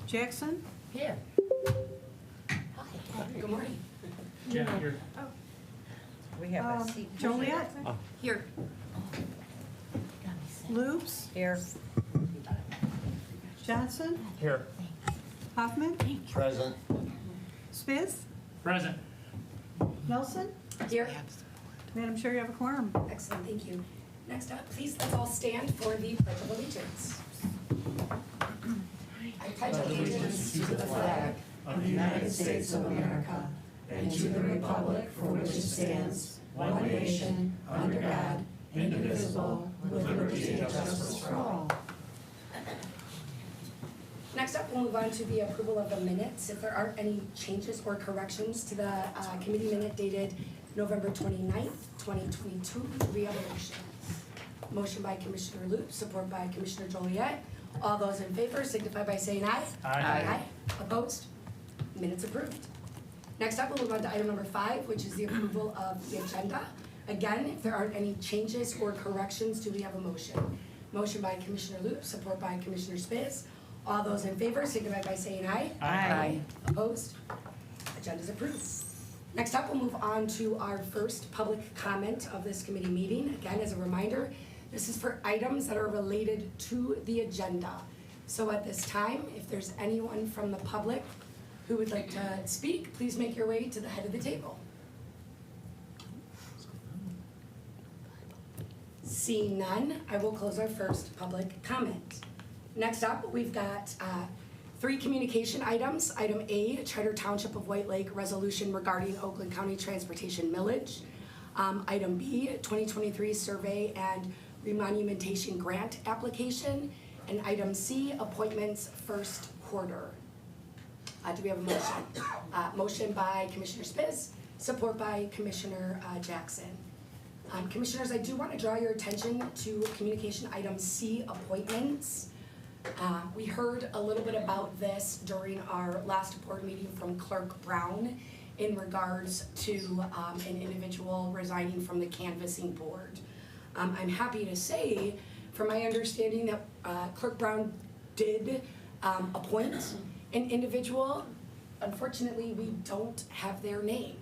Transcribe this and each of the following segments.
Jackson? Here. Hi, good morning. Jen, here. We have a seat. Joliet? Here. Loops? Here. Johnson? Here. Hoffman? Present. Spiz? Present. Nelson? Here. Madam Chair, you have a quorum. Excellent, thank you. Next up, please let's all stand for the Pledge of Allegiance. I pledge allegiance to the flag of the United States of America and to the republic for which it stands, one nation, under God, indivisible, with liberty and justice for all. Next up, we'll move on to the approval of the minutes. If there aren't any changes or corrections to the committee minute dated November 29th, 2022, do we have a motion? Motion by Commissioner Loop, support by Commissioner Joliet. All those in favor signify by saying aye. Aye. Opposed? Minutes approved. Next up, we'll move on to item number 5, which is the approval of the agenda. Again, if there aren't any changes or corrections, do we have a motion? Motion by Commissioner Loop, support by Commissioner Spiz. All those in favor signify by saying aye. Aye. Opposed? Agenda's approved. Next up, we'll move on to our first public comment of this committee meeting. Again, as a reminder, this is for items that are related to the agenda. So at this time, if there's anyone from the public who would like to speak, please make your way to the head of the table. Seeing none, I will close our first public comment. Next up, we've got 3 communication items. Item A, Charter Township of White Lake resolution regarding Oakland County Transportation Millage. Item B, 2023 survey and remonumentation grant application. And item C, appointments first quarter. Do we have a motion? Motion by Commissioner Spiz, support by Commissioner Jackson. Commissioners, I do want to draw your attention to communication item C, appointments. We heard a little bit about this during our last board meeting from Clerk Brown in regards to an individual resigning from the canvassing board. I'm happy to say, from my understanding, that Clerk Brown did appoint an individual. Unfortunately, we don't have their name.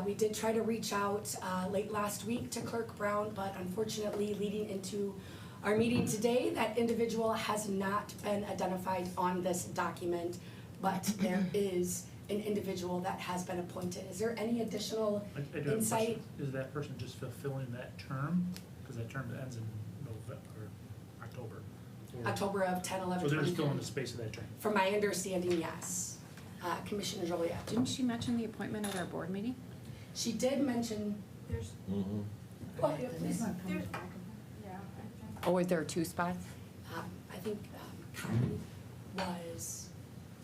We did try to reach out late last week to Clerk Brown, but unfortunately, leading into our meeting today, that individual has not been identified on this document, but there is an individual that has been appointed. Is there any additional I do have a insight? question. Is that person just fulfilling that term? Because that term ends in November, or October. Or- October of 10, 11, So they're 20. still in the space of that term? From my understanding, yes. Commissioner Joliet. Didn't she mention the appointment at our board meeting? She did mention, Mm-hmm. well, yeah, please. Oh, is there 2 spots? I think Connie was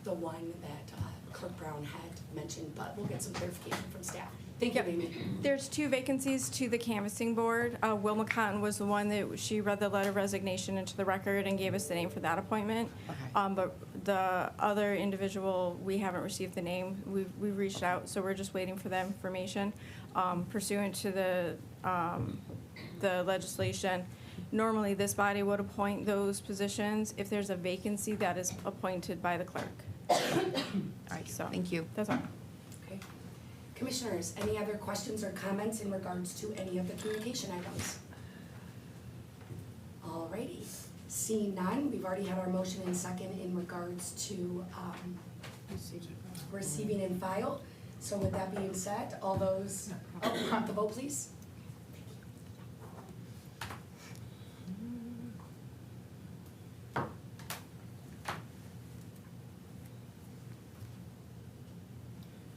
the one that Clerk Brown had mentioned, but we'll get some clarification from staff. Thank you, Yep. Amy. There's 2 vacancies to the canvassing board. Wilma Cotton was the one that she read the letter of resignation into the record and gave us the name for that appointment. Okay. But the other individual, we haven't received the name. We've reached out, so we're just waiting for that information. Pursuant to the legislation, normally this body would appoint those positions if there's a vacancy that is appointed by the clerk. All right, So, thank you. that's all. Okay. Commissioners, any other questions or comments in regards to any of the communication items? Alrighty, seeing none, we've already had our motion and second in regards to receiving and file. So with that being said, all those, prompt the vote please.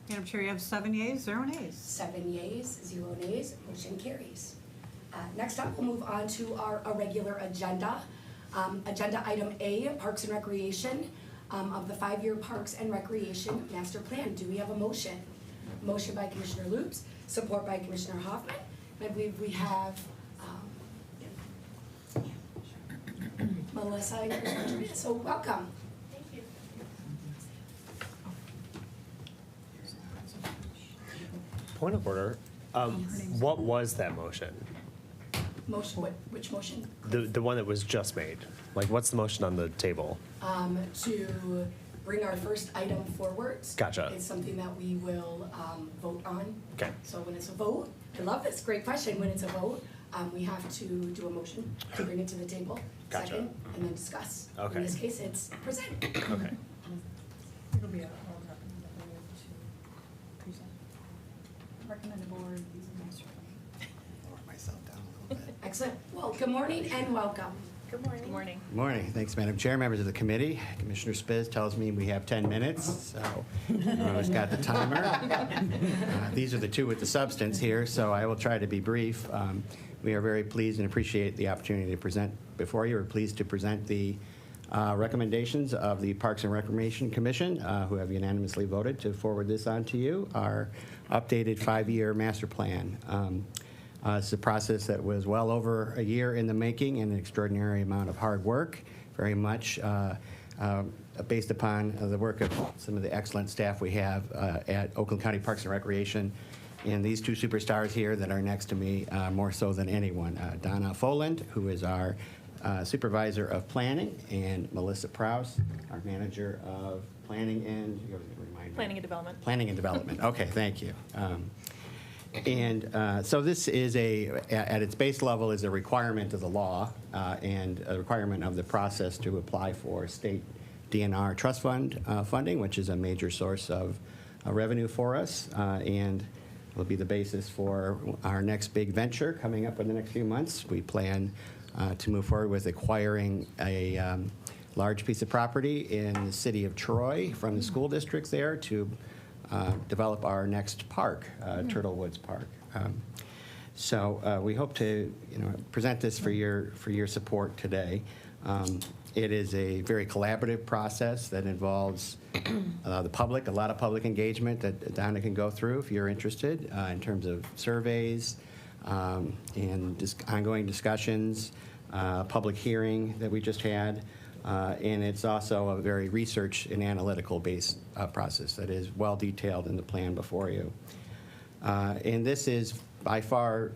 Madam Chair, you have 7 yeas, 0 nays. 7 yeas, 0 nays, motion carries. Next up, we'll move on to our irregular agenda. Agenda item A, Parks and Recreation, of the 5-year Parks and Recreation Master Plan. Do we have a motion? Motion by Commissioner Loops, support by Commissioner Hoffman. And I believe we have Melissa and Commissioner Trina, so welcome. Point of order, what was that motion? Motion, which motion? The one that was just made? Like, what's the motion on the table? To bring our first item forward. Gotcha. It's something that we will vote on. Okay. So when it's a vote, I love this, great question. When it's a vote, we have to do a motion to bring it to the table. Gotcha. Second, and then discuss. Okay. In this case, it's present. Okay. It'll be a to present. Recommended board using master plan. Lower myself down a little bit. Excellent. Well, good morning and welcome. Good morning. Good morning. Good morning. Thanks, Madam Chair, members of the committee. Commissioner Spiz tells me we have 10 minutes, so I've got the timer. These are the two with the substance here, so I will try to be brief. We are very pleased and appreciate the opportunity to present before you. We're pleased to present the recommendations of the Parks and Recreation Commission, who have unanimously voted to forward this on to you, our updated 5-year master plan. It's a process that was well over a year in the making and an extraordinary amount of hard work, very much based upon the work of some of the excellent staff we have at Oakland County Parks and Recreation. And these two superstars here that are next to me, more so than anyone, Donna Foland, who is our supervisor of planning, and Melissa Prouse, our manager of planning and, you have to remind me. Planning and development. Planning and development. Okay, thank you. So this is at its base level, is a requirement of the law and a requirement of the process to apply for state DNR trust fund funding, which is a major source of revenue for us, and will be the basis for our next big venture coming up in the next few months. We plan to move forward with acquiring a large piece of property in the city of Troy from the school districts there to develop our next park, Turtle Woods Park. So we hope to, present this for your support today. It is a very collaborative process that involves the public, a lot of public engagement that Donna can go through if you're interested in terms of surveys and ongoing discussions, public hearing that we just had. And it's also a very research and analytical based process that is well detailed in the plan before you. And this is by far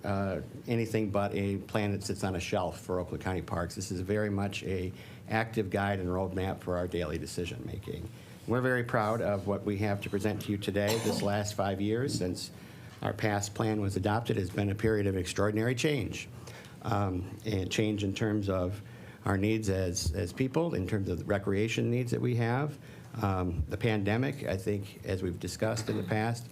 anything but a plan that sits on a shelf for Oakland County Parks. This is very much a active guide and roadmap for our daily decision making. We're very proud of what we have to present to you today. This last 5 years since our past plan was adopted has been a period of extraordinary change. And change in terms of our needs as people, in terms of the recreation needs that we have. The pandemic, I think, as we've discussed in the past,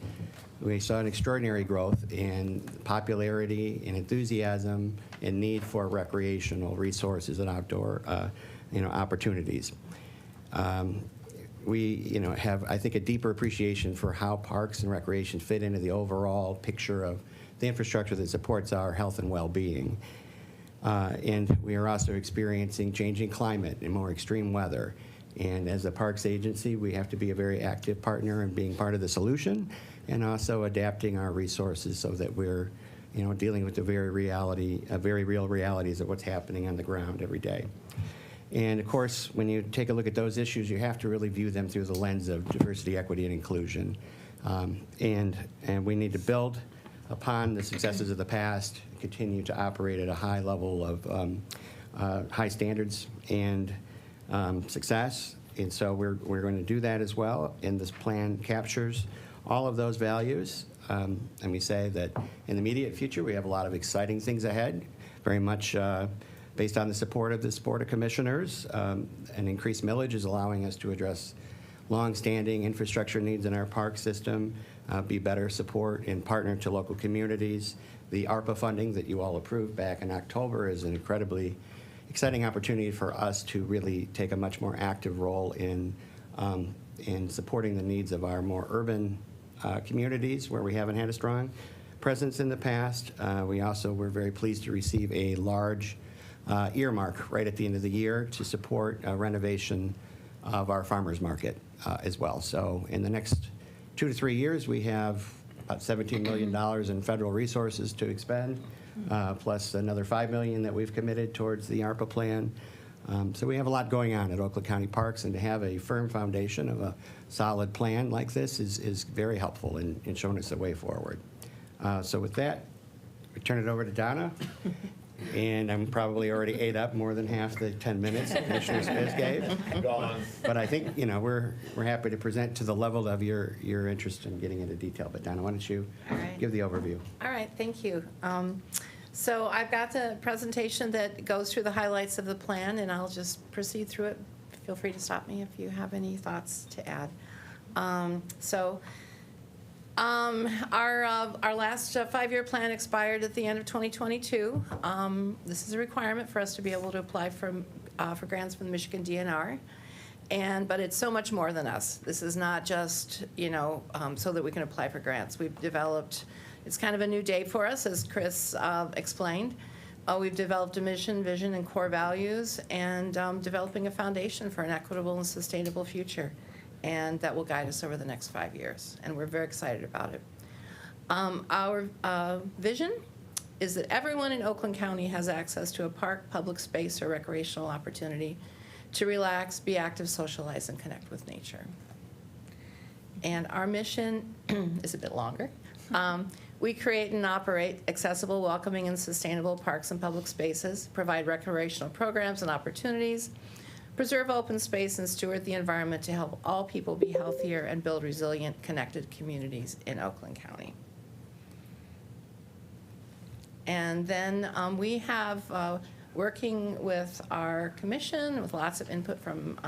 we saw an extraordinary growth in popularity and enthusiasm and need for recreational resources and outdoor opportunities. We have, I think, a deeper appreciation for how parks and recreation fit into the overall picture of the infrastructure that supports our health and well-being. And we are also experiencing changing climate and more extreme weather. And as a parks agency, we have to be a very active partner in being part of the solution and also adapting our resources so that we're, dealing with the very real realities of what's happening on the ground every day. And of course, when you take a look at those issues, you have to really view them through the lens of diversity, equity, and inclusion. And we need to build upon the successes of the past, continue to operate at a high level of high standards and success. And so we're going to do that as well. And this plan captures all of those values. And we say that in the immediate future, we have a lot of exciting things ahead, very much based on the support of this Board of Commissioners. An increased millage is allowing us to address long-standing infrastructure needs in our park system, be better support and partner to local communities. The ARPA funding that you all approved back in October is an incredibly exciting opportunity for us to really take a much more active role in supporting the needs of our more urban communities where we haven't had a strong presence in the past. We also were very pleased to receive a large earmark right at the end of the year to support renovation of our farmers market as well. So in the next 2 to 3 years, we have about $17 million in federal resources to expend, plus another $5 million that we've committed towards the ARPA plan. So we have a lot going on at Oakland County Parks, and to have a firm foundation of a solid plan like this is very helpful in showing us the way forward. So with that, we turn it over to Donna. And I'm probably already ate up more than half the 10 minutes that Commissioner Spiz gave. Gone. But I think, you know, we're happy to present to the level of your interest in getting into detail. But Donna, why don't you All right. give the overview? All right, thank you. So I've got the presentation that goes through the highlights of the plan, and I'll just proceed through it. Feel free to stop me if you have any thoughts to add. Our last 5-year plan expired at the end of 2022. This is a requirement for us to be able to apply for grants from the Michigan DNR. But it's so much more than us. This is not just, so that we can apply for grants. We've developed, it's kind of a new day for us, as Chris explained. We've developed a mission, vision, and core values, and developing a foundation for an equitable and sustainable future. And that will guide us over the next 5 years. And we're very excited about it. Our vision is that everyone in Oakland County has access to a park, public space, or recreational opportunity to relax, be active, socialize, and connect with nature. And our mission is a bit longer. We create and operate accessible, welcoming, and sustainable parks and public spaces, provide recreational programs and opportunities, preserve open space, and steward the environment to help all people be healthier and build resilient, connected communities in Oakland County. And then we have, working with our commission, with lots of input from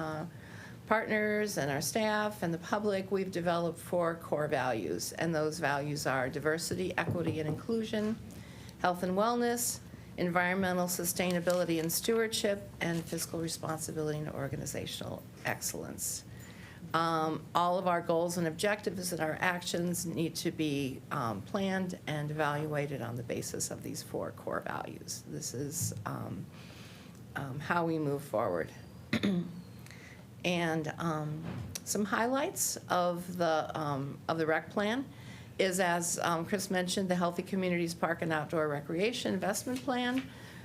partners and our staff and the public, we've developed 4 core values. And those values are diversity, equity, and inclusion, health and wellness, environmental sustainability and stewardship, and fiscal responsibility and organizational excellence. All of our goals and objectives and our actions need to be planned and evaluated on the basis of these 4 core values. This is how we move forward. And some highlights of the rec plan is, as Chris mentioned, the Healthy Communities Park and Outdoor Recreation Investment Plan,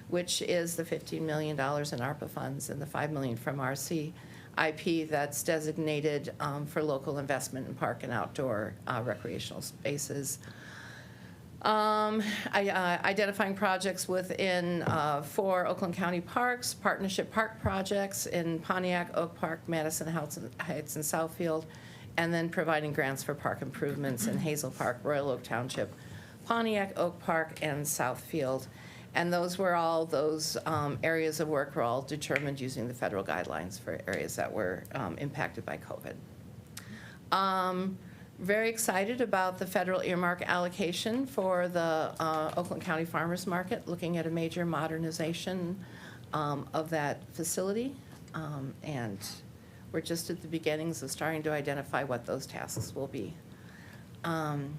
which is the $15 million in ARPA funds and the $5 million from RCIP that's designated for local investment in park and outdoor recreational spaces. Identifying projects within 4 Oakland County parks, partnership park projects in Pontiac, Oak Park, Madison Heights, and Southfield, and then providing grants for park improvements in Hazel Park, Royal Oak Township, Pontiac, Oak Park, and Southfield. And those areas of work were all determined using the federal guidelines for areas that were impacted by COVID. Very excited about the federal earmark allocation for the Oakland County Farmers Market, looking at a major modernization of that facility. And we're just at the beginnings of starting to identify what those tasks will be. And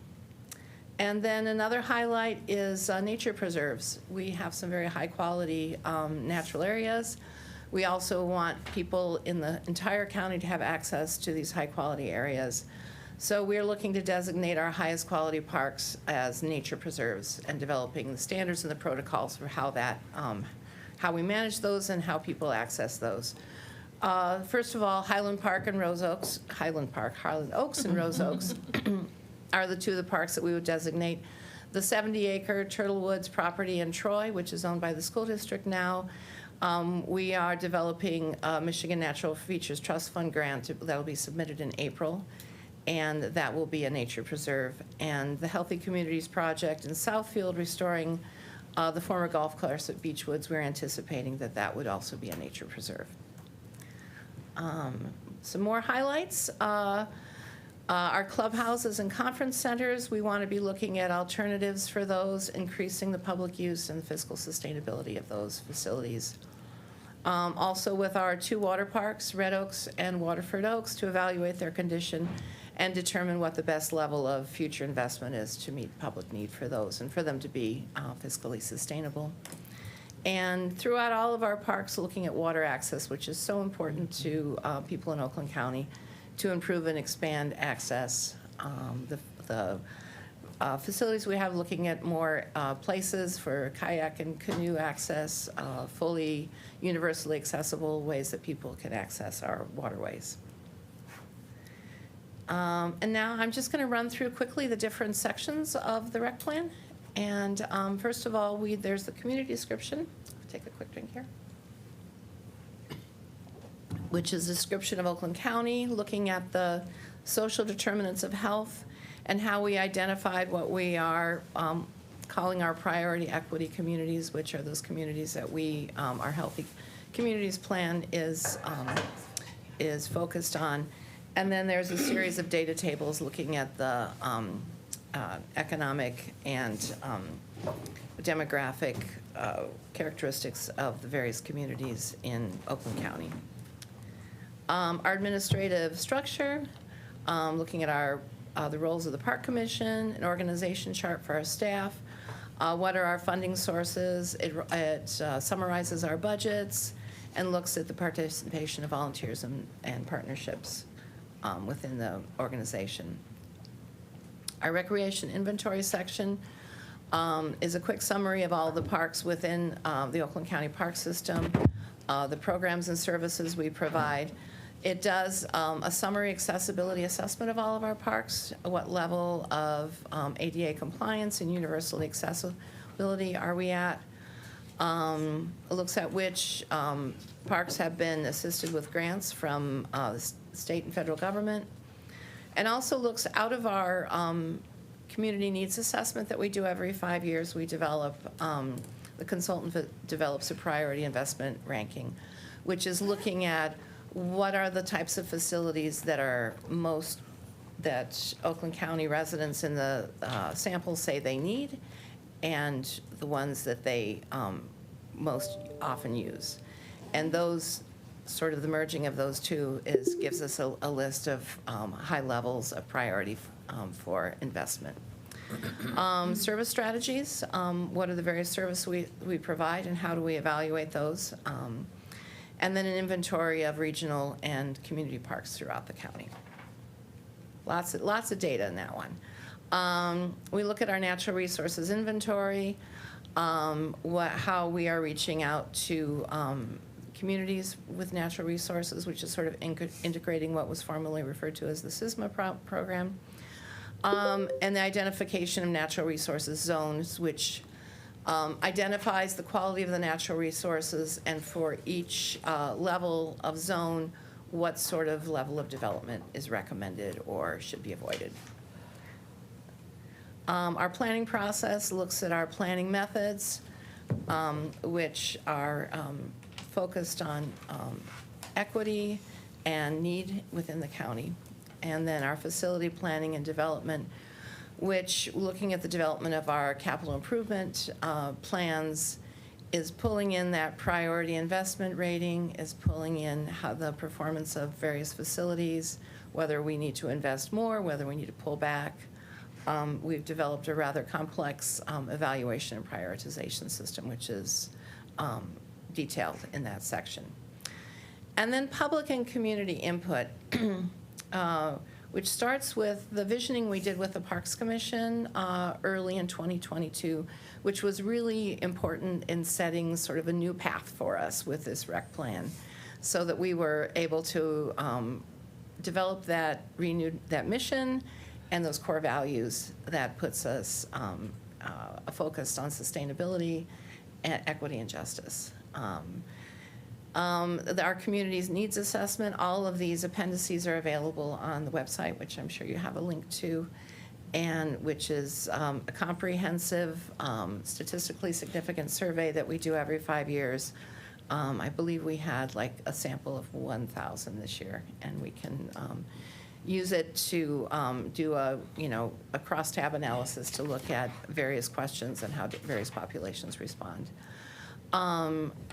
then another highlight is nature preserves. We have some very high-quality natural areas. We also want people in the entire county to have access to these high-quality areas. So we're looking to designate our highest quality parks as nature preserves and developing the standards and the protocols for how we manage those and how people access those. First of all, Highland Oaks and Rose Oaks are the 2 of the parks that we would designate. The 70-acre Turtle Woods property in Troy, which is owned by the school district now, we are developing a Michigan Natural Features Trust Fund grant that will be submitted in April, and that will be a nature preserve. And the Healthy Communities Project in Southfield, restoring the former golf course at Beechwoods, we're anticipating that would also be a nature preserve. Some more highlights. Our clubhouses and conference centers, we want to be looking at alternatives for those, increasing the public use and fiscal sustainability of those facilities. Also with our 2 water parks, Red Oaks and Waterford Oaks, to evaluate their condition and determine what the best level of future investment is to meet public need for those and for them to be fiscally sustainable. And throughout all of our parks, looking at water access, which is so important to people in Oakland County, to improve and expand access. The facilities we have, looking at more places for kayak and canoe access, fully universally accessible ways that people can access our waterways. And now I'm just going to run through quickly the different sections of the rec plan. And first of all, there's the community description. Take a quick drink here. Which is a description of Oakland County, looking at the social determinants of health and how we identified what we are calling our priority equity communities, which are those communities that our Healthy Communities Plan is focused on. And then there's a series of data tables looking at the economic and demographic characteristics of the various communities in Oakland County. Our administrative structure, looking at the roles of the Park Commission, an organization chart for our staff, what are our funding sources, it summarizes our budgets, and looks at the participation of volunteers and partnerships within the organization. Our recreation inventory section is a quick summary of all the parks within the Oakland County Park System, the programs and services we provide. It does a summary accessibility assessment of all of our parks, what level of ADA compliance and universal accessibility are we at. It looks at which parks have been assisted with grants from the state and federal government, and also looks out of our community needs assessment that we do every 5 years. We develop, the consultant develops a priority investment ranking, which is looking at what are the types of facilities that Oakland County residents in the samples say they need, and the ones that they most often use. And those, sort of the merging of those two gives us a list of high levels of priority for investment. Service strategies, what are the various services we provide and how do we evaluate those? And then an inventory of regional and community parks throughout the county. Lots of data in that one. We look at our natural resources inventory, how we are reaching out to communities with natural resources, which is sort of integrating what was formerly referred to as the SISMA program, and the identification of natural resources zones, which identifies the quality of the natural resources, and for each level of zone, what sort of level of development is recommended or should be avoided. Our planning process looks at our planning methods, which are focused on equity and need within the county. And then our facility planning and development, which, looking at the development of our capital improvement plans, is pulling in that priority investment rating, is pulling in how the performance of various facilities, whether we need to invest more, whether we need to pull back. We've developed a rather complex evaluation and prioritization system, which is detailed in that section. And then public and community input, which starts with the visioning we did with the Parks Commission early in 2022, which was really important in setting sort of a new path for us with this rec plan, so that we were able to develop that mission and those core values that puts us focused on sustainability, equity, and justice. Our community's needs assessment, all of these appendices are available on the website, which I'm sure you have a link to, and which is a comprehensive, statistically significant survey that we do every 5 years. I believe we had like a sample of 1,000 this year, and we can use it to do a cross-tab analysis to look at various questions and how various populations respond.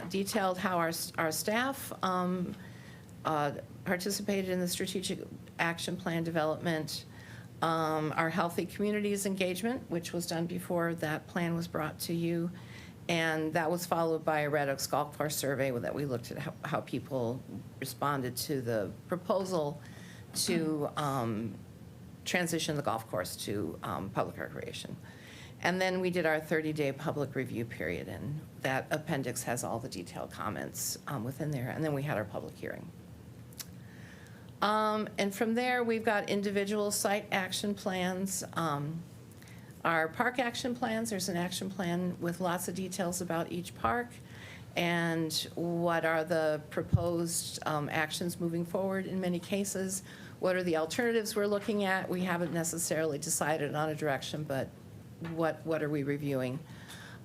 Detailed how our staff participated in the strategic action plan development, our Healthy Communities engagement, which was done before that plan was brought to you, and that was followed by a Red Oaks Golf Course survey that we looked at how people responded to the proposal to transition the golf course to public recreation. And then we did our 30-day public review period, and that appendix has all the detailed comments within there. And then we had our public hearing. And from there, we've got individual site action plans our park action plans. There's an action plan with lots of details about each park and what are the proposed actions moving forward in many cases. What are the alternatives we're looking at? We haven't necessarily decided on a direction, but what are we reviewing?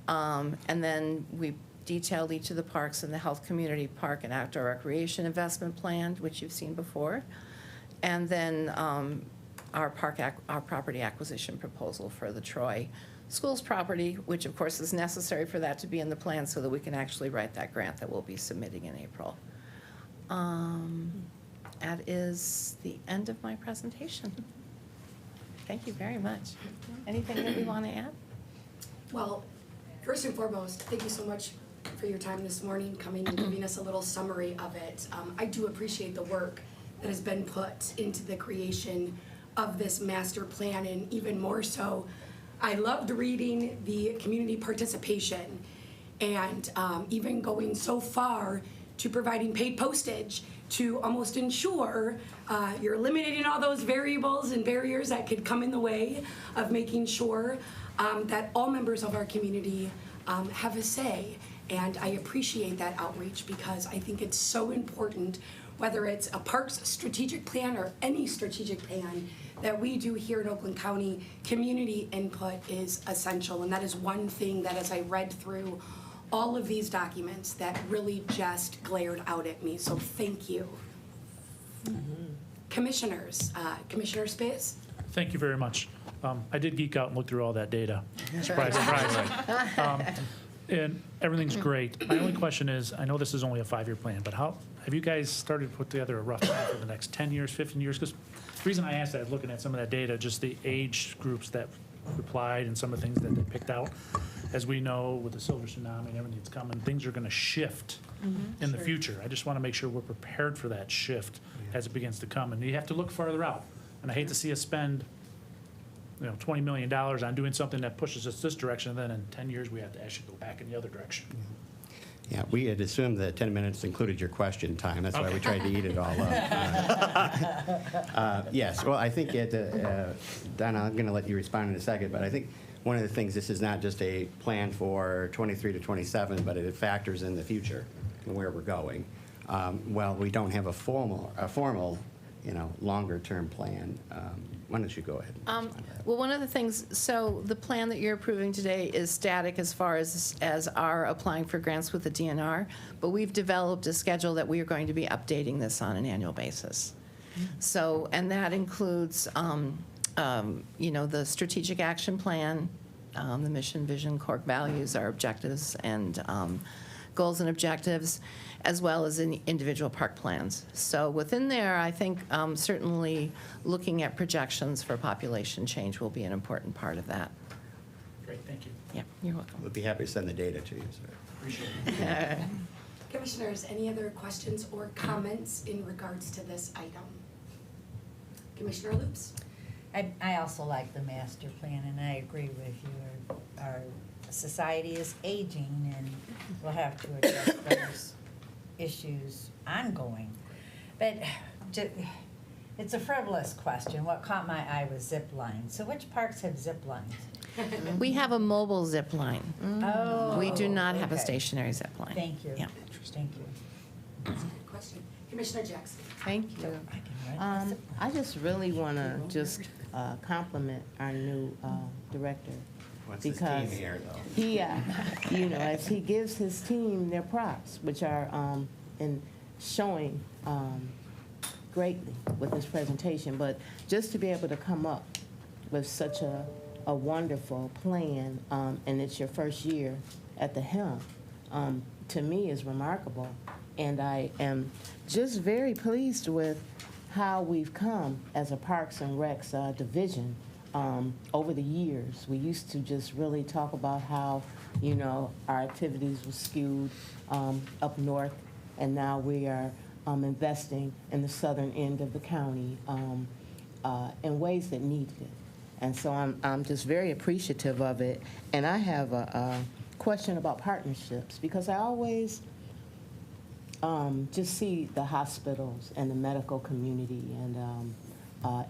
And then we detailed each of the parks in the Health Community Park and Outdoor Recreation Investment Plan, which you've seen before. And then our property acquisition proposal for the Troy Schools property, which of course is necessary for that to be in the plan so that we can actually write that grant that we'll be submitting in April. That is the end of my presentation. Thank you very much. Anything that we want to add? Well, first and foremost, thank you so much for your time this morning, coming and giving us a little summary of it. I do appreciate the work that has been put into the creation of this master plan, and even more so, I loved reading the community participation and even going so far to providing paid postage to almost ensure you're eliminating all those variables and barriers that could come in the way of making sure that all members of our community have a say. And I appreciate that outreach because I think it's so important, whether it's a parks strategic plan or any strategic plan that we do here in Oakland County, community input is essential. And that is one thing that as I read through all of these documents that really just glared out at me. So thank you. Commissioners, Commissioner Spitz? Thank you very much. I did geek out and look through all that data. Surprise, surprise. And everything's great. My only question is, I know this is only a 5-year plan, but how, have you guys started to put together a rough plan for the next 10 years, 15 years? Because the reason I asked that is looking at some of that data, just the age groups that replied and some of the things that they picked out. As we know, with the silver tsunami and everything that's coming, things are going to shift in the future. I just want to make sure we're prepared for that shift as it begins to come. And you have to look farther out. And I hate to see us spend, $20 million on doing something that pushes us this direction, and then in 10 years, we have to actually go back in the other direction. Yeah, we had assumed that 10 minutes included your question time. That's why we tried to eat it all up. Yes, well, I think, Donna, I'm going to let you respond in a second, but I think one of the things, this is not just a plan for 23 to 27, but it factors in the future and where we're going. Well, we don't have a formal longer-term plan. Why don't you go ahead? Well, one of the things, so the plan that you're approving today is static as far as our applying for grants with the DNR, but we've developed a schedule that we are going to be updating this on an annual basis. So, and that includes, the strategic action plan, the mission, vision, core values, our objectives, and goals and objectives, as well as in individual park plans. So within there, I think certainly looking at projections for population change will be an important part of that. Great, thank you. Yeah, you're welcome. We'd be happy to send the data to you, sir. Appreciate it. Commissioners, any other questions or comments in regards to this item? Commissioner Loops? I also like the master plan, and I agree with you. Our society is aging, and we'll have to address those issues ongoing. But it's a frivolous question. What caught my eye was zip lines. So which parks have zip lines? We have a mobile zip line. Oh. We do not have a okay. stationary zip line. Thank you. Yeah. Thank you. That's a good question. Commissioner Jackson? Thank you. I can ride the zip line. I just really want to just compliment our new director. What's his team Because here, though? he, as he gives his team their props, which are in showing greatly with this presentation, but just to be able to come up with such a wonderful plan, and it's your first year at the helm, to me is remarkable. And I am just very pleased with how we've come as a Parks and Recs division over the years. We used to just really talk about how, our activities were skewed up north, and now we are investing in the southern end of the county in ways that needed it. And so I'm just very appreciative of it. And I have a question about partnerships, because I always just see the hospitals and the medical community and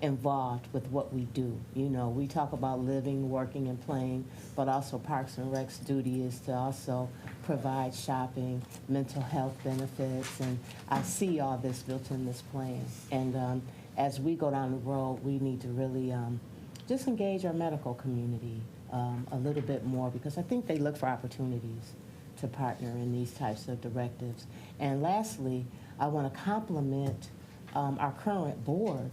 involved with what we do. You know, we talk about living, working, and playing, but also Parks and Rec's duty is to also provide shopping, mental health benefits, and I see all this built in this plan. And as we go down the road, we need to really just engage our medical community a little bit more, because I think they look for opportunities to partner in these types of directives. And lastly, I want to compliment our current board.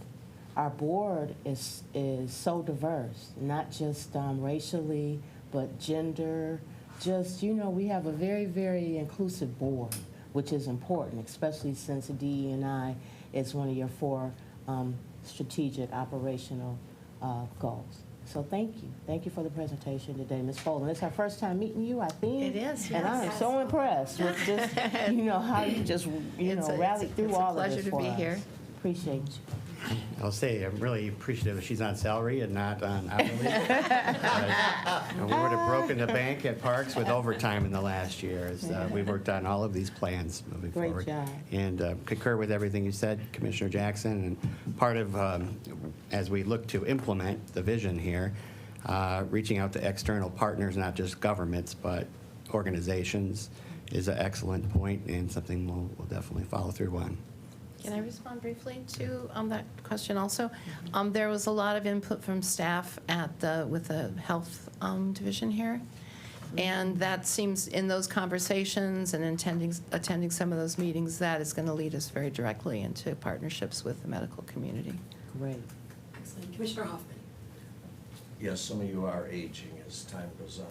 Our board is so diverse, not just racially, but gender. Just, you know, we have a very, very inclusive board, which is important, especially since DE&I is one of your 4 strategic operational goals. So thank you. Thank you for the presentation today, Ms. Folden. It's our first time meeting you, I think. It is, And I am yes. so impressed with just, you know, how you just, rallied through all of this for us. It's a pleasure to be here. Appreciate you. I'll say I'm really appreciative that she's on salary and not on hourly. We would have broken the bank at Parks with overtime in the last year as we worked on all of these plans moving Great forward. job. And concur with everything you said, Commissioner Jackson. And part of, as we look to implement the vision here, reaching out to external partners, not just governments, but organizations, is an excellent point and something we'll definitely follow through on. Can I respond briefly to that question also? There was a lot of input from staff with the health division here. And that seems, in those conversations and attending some of those meetings, that is going to lead us very directly into partnerships with the medical community. Great. Excellent. Commissioner Hoffman. Yes, some of you are aging as time goes on.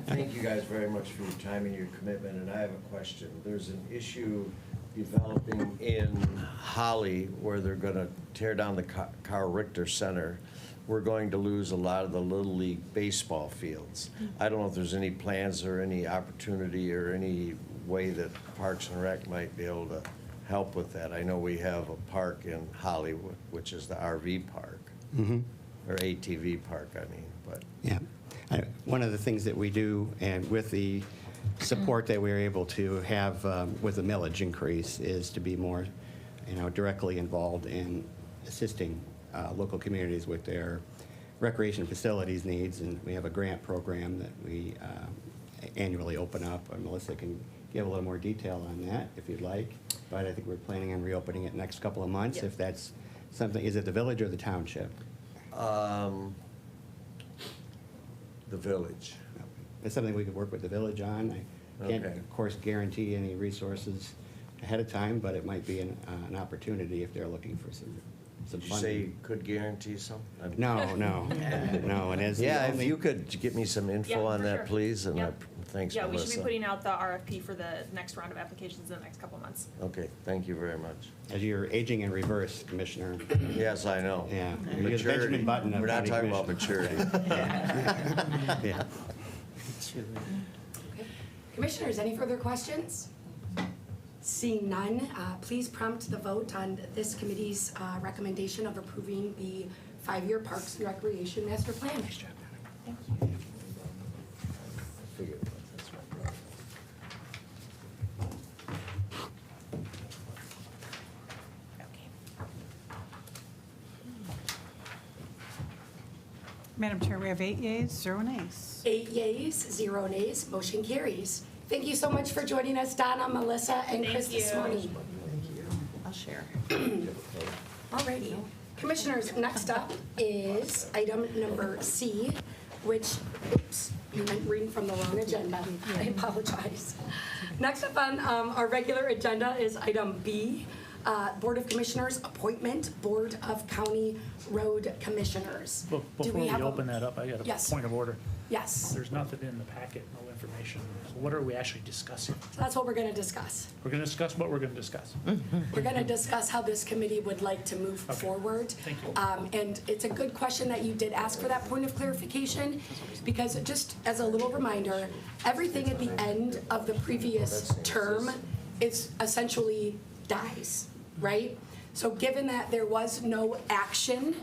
Thank you guys very much for your time and your commitment, and I have a question. There's an issue developing in Holly where they're going to tear down the Carl Richter Center. We're going to lose a lot of the Little League baseball fields. I don't know if there's any plans or any opportunity or any way that Parks and Rec might be able to help with that. I know we have a park in Hollywood, which is the RV park, or ATV park, I mean, but. Yeah. One of the things that we do, and with the support that we're able to have with the millage increase, is to be more, directly involved in assisting local communities with their recreation facilities needs. And we have a grant program that we annually open up. Melissa can give a little more detail on that if you'd like. But I think we're planning on reopening it next couple of months. If that's something, is it the village or the township? The village. It's something we could work with the village on. I can't, Okay. of course, guarantee any resources ahead of time, but it might be an opportunity if they're looking for some Did you say funding. you could guarantee some? No. And as the Yeah, if only- you could get me some info Yeah, on for that, sure. please, and Yep. thanks, Yeah, we Melissa. should be putting out the RFP for the next round of applications in the next couple months. Okay, thank you very much. As you're aging in reverse, Commissioner. Yes, I know. Yeah. You're the Maturity. Benjamin Button of We're not county talking about commissioners. maturity. Yeah. Commissioners, any further questions? Seeing none, please prompt the vote on this committee's recommendation of approving the 5-year Parks and Recreation Master Plan. Figured that's my brother. Madam Chair, we have 8 yeas, 0 nays. 8 yeas, 0 nays, motion carries. Thank you so much for joining us, Donna, Melissa, and Chris this morning. I'll share. Alrighty. Commissioners, next up is item number C, which, oops, I'm reading from the wrong agenda. I apologize. Next up on our regular agenda is item B, Board of Commissioners Appointment, Board of County Road Commissioners. Do Before we have a- open that up, I got a Yes. point of order. Yes, There's nothing in the packet, no information. So what are we actually discussing? so that's what we're going to discuss. We're going to discuss what we're going to discuss. We're going to discuss how this committee would like to move Okay. forward. Thank you. And it's a good question that you did ask for that point of clarification, because just as a little reminder, everything at the end of the previous term is essentially dies, right? So given that there was no action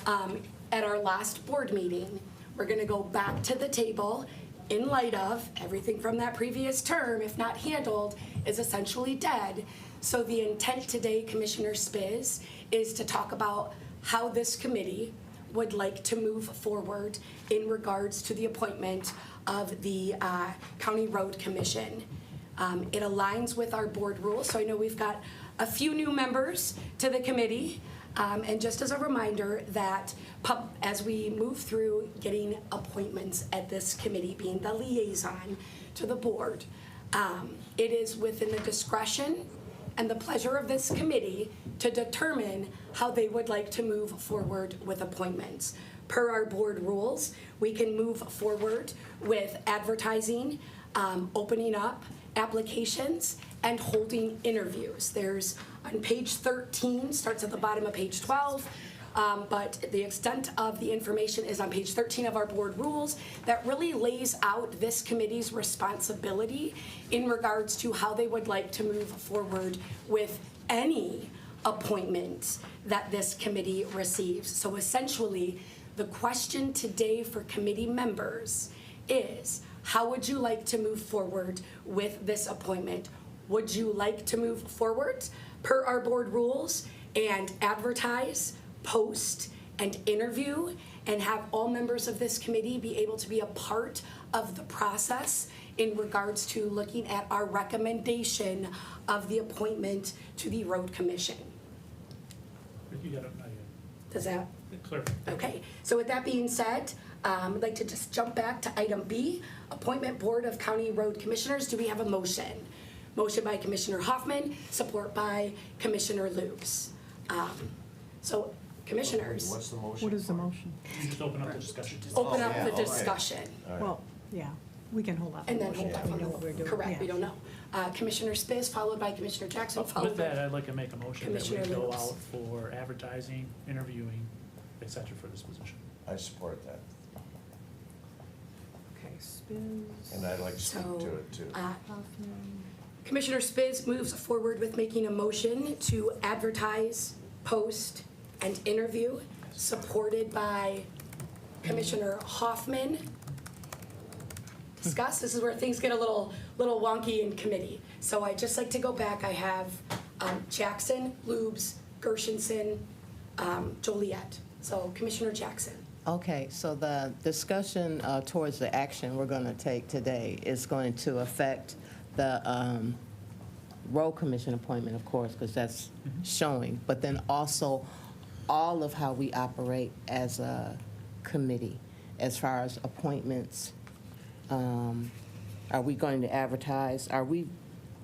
at our last board meeting, we're going to go back to the table in light of everything from that previous term, if not handled, is essentially dead. So the intent today, Commissioner Spiz, is to talk about how this committee would like to move forward in regards to the appointment of the County Road Commission. It aligns with our board rules, so I know we've got a few new members to the committee. And just as a reminder that as we move through getting appointments at this committee, being the liaison to the board, it is within the discretion and the pleasure of this committee to determine how they would like to move forward with appointments. Per our board rules, we can move forward with advertising, opening up applications, and holding interviews. There's on page 13, starts at the bottom of page 12, but the extent of the information is on page 13 of our board rules that really lays out this committee's responsibility in regards to how they would like to move forward with any appointment that this committee receives. So essentially, the question today for committee members is, how would you like to move forward with this appointment? Would you like to move forward per our board rules and advertise, post, and interview, and have all members of this committee be able to be a part of the process in regards to looking at our recommendation of the appointment to the Road Commission? You got it, Does that? clear. Okay, so with that being said, I'd like to just jump back to item B, Appointment Board of County Road Commissioners. Do we have a motion? Motion by Commissioner Hoffman, support by Commissioner Lukes. So commissioners, What's the motion? What is the motion? You just open up the discussion. open up yeah, the okay. discussion. All right. Well, yeah, we can hold off. on And then the motion hold till up we know what we're doing. Correct, we Yeah. don't know. Commissioner Spiz, followed by Commissioner Jackson, followed With that, by. I'd like to make a motion that we Commissioner go Lewis. out for advertising, interviewing, et cetera, for this position. I support that, Okay, Spiz. and I'd like to speak So, to it too. Hoffman. Commissioner Spiz moves forward with making a motion to advertise, post, and interview, supported by Commissioner Hoffman. Discuss, this is where things get a little wonky in committee. So I'd just like to go back, I have Jackson, Lubes, Gershenson, Joliet. So Commissioner Jackson. Okay, so the discussion towards the action we're going to take today is going to affect the road commission appointment, of course, because that's showing, but then also all of how we operate as a committee, as far as appointments. Are we going to advertise? Are we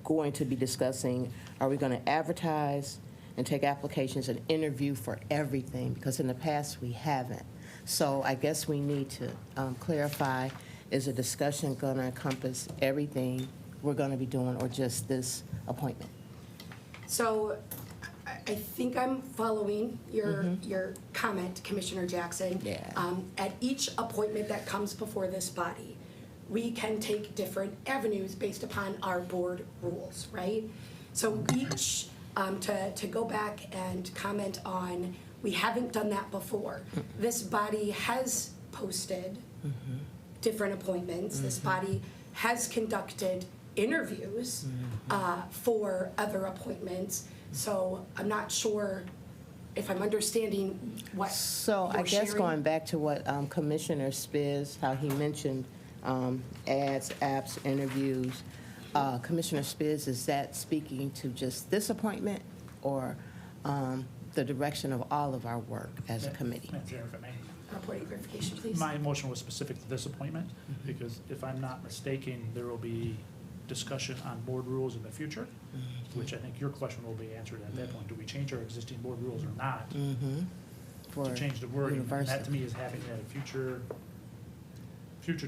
going to be discussing, are we going to advertise and take applications and interview for everything? Because in the past, we haven't. So I guess we need to clarify, is the discussion going to encompass everything we're going to be doing or just this appointment? So I think I'm following your comment, Commissioner Jackson. Yeah. At each appointment that comes before this body, we can take different avenues based upon our board rules, right? So each, to go back and comment on, we haven't done that before. This body has posted different appointments. This body has conducted interviews for other appointments. So I'm not sure if I'm understanding what So I you're guess sharing. going back to what Commissioner Spiz, how he mentioned ads, apps, interviews, Commissioner Spiz, is that speaking to just this appointment or the direction of all of our work as a committee? That's there if I may. Point of verification, please. My motion was specific to this appointment, because if I'm not mistaken, there will be discussion on board rules in the future, which I think your question will be answered at that point. Do we change our existing board rules or not? For To change the wording, and that to university. me is having at a future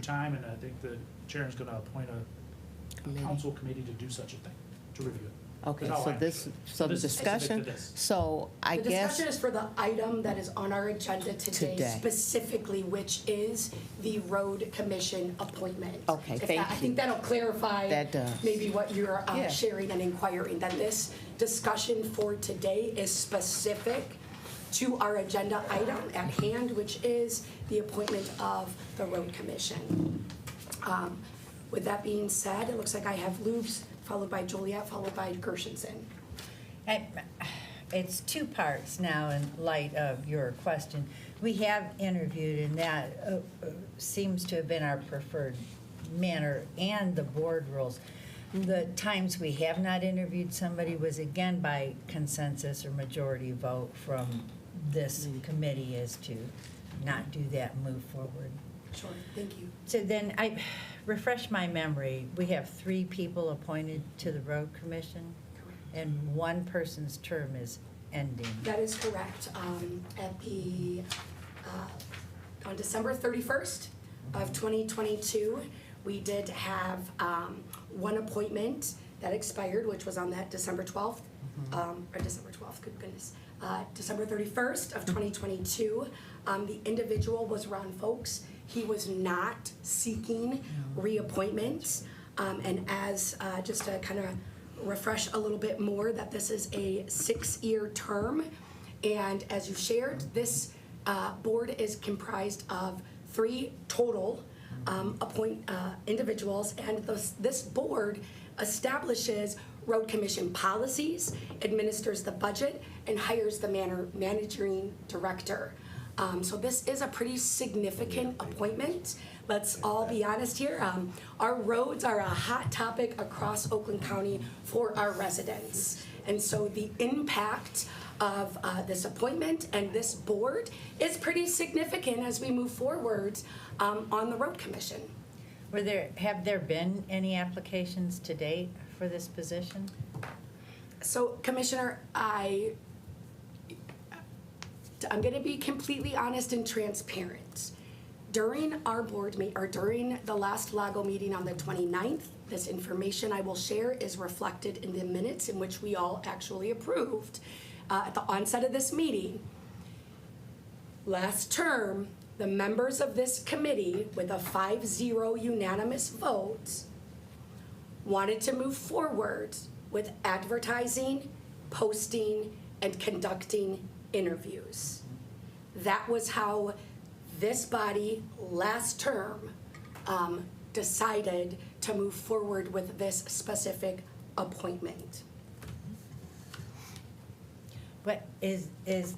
time, and I think the chair is gonna appoint a Committee. council committee to do such a thing, to review it. Okay, That's how so I this, understood it. so the This is specific to discussion, this. so I The guess. discussion is for the item that is on our agenda today, Today. specifically, which is the road commission appointment. Okay, If thank that- I you. think that'll clarify. That does. Maybe what you're Yeah. sharing and inquiring, that this discussion for today is specific to our agenda item at hand, which is the appointment of the road commission. With that being said, it looks like I have Lubes, followed by Joliet, followed by Gershenson. It's two parts now in light of your question. We have interviewed, and that seems to have been our preferred manner and the board rules. The times we have not interviewed somebody was again by consensus or majority vote from this committee as to not do that and move forward. Sure, thank you. So then I refresh my memory. We have 3 people appointed to the road commission, and one person's term is ending. That is correct. On December 31st of 2022, we did have one appointment that expired, which was on that December 12th, or December 12th, good goodness. December 31st of 2022, the individual was Ron Folks. He was not seeking reappointment. And as, just to kind of refresh a little bit more, that this is a 6-year term. And as you shared, this board is comprised of 3 total individuals, and this board establishes road commission policies, administers the budget, and hires the managing director. So this is a pretty significant appointment. Let's all be honest here. Our roads are a hot topic across Oakland County for our residents. And so the impact of this appointment and this board is pretty significant as we move forward on the road commission. Have there been any applications to date for this position? So, Commissioner, I'm going to be completely honest and transparent. During our board meeting, or during the last LAGO meeting on the 29th, this information I will share is reflected in the minutes in which we all actually approved at the onset of this meeting. Last term, the members of this committee, with a 5-0 unanimous vote, wanted to move forward with advertising, posting, and conducting interviews. That was how this body last term decided to move forward with this specific appointment. But is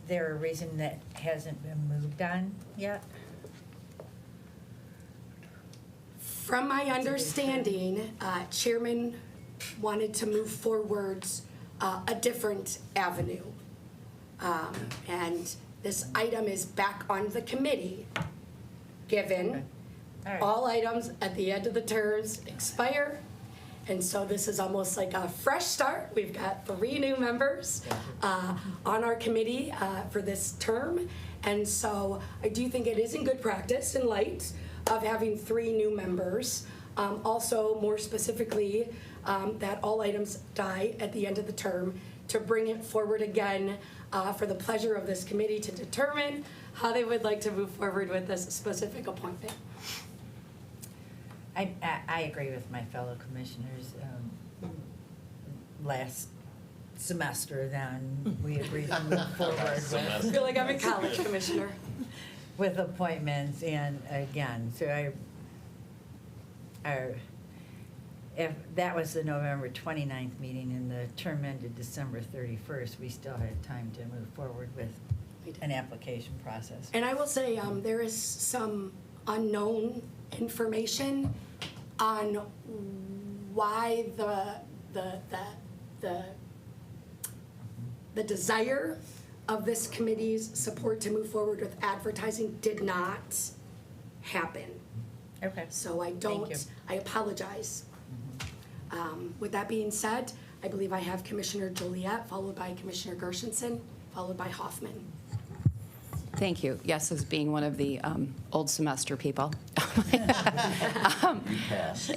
there a reason that hasn't been moved on yet? From my understanding, Chairman wanted to move forward a different avenue. And this item is back on the committee, given All right. all items at the end of the terms expire. And so this is almost like a fresh start. We've got 3 new members on our committee for this term. And so I do think it is in good practice in light of having 3 new members. Also, more specifically, that all items die at the end of the term, to bring it forward again for the pleasure of this committee to determine how they would like to move forward with this specific appointment. I agree with my fellow commissioners. Last semester, then, we agreed to move forward I feel like I'm in college, Commissioner. with appointments, and again, so if that was the November 29th meeting and the term ended December 31st, we still had time to move forward with an application process. And I will say, there is some unknown information on why the desire of this committee's support to move forward with advertising did not happen. Okay. So I Thank you. I apologize. With that being said, I believe I have Commissioner Joliet, followed by Commissioner Gershenson, followed by Hoffman. Thank you. Yes, as being one of the old semester people. Yes,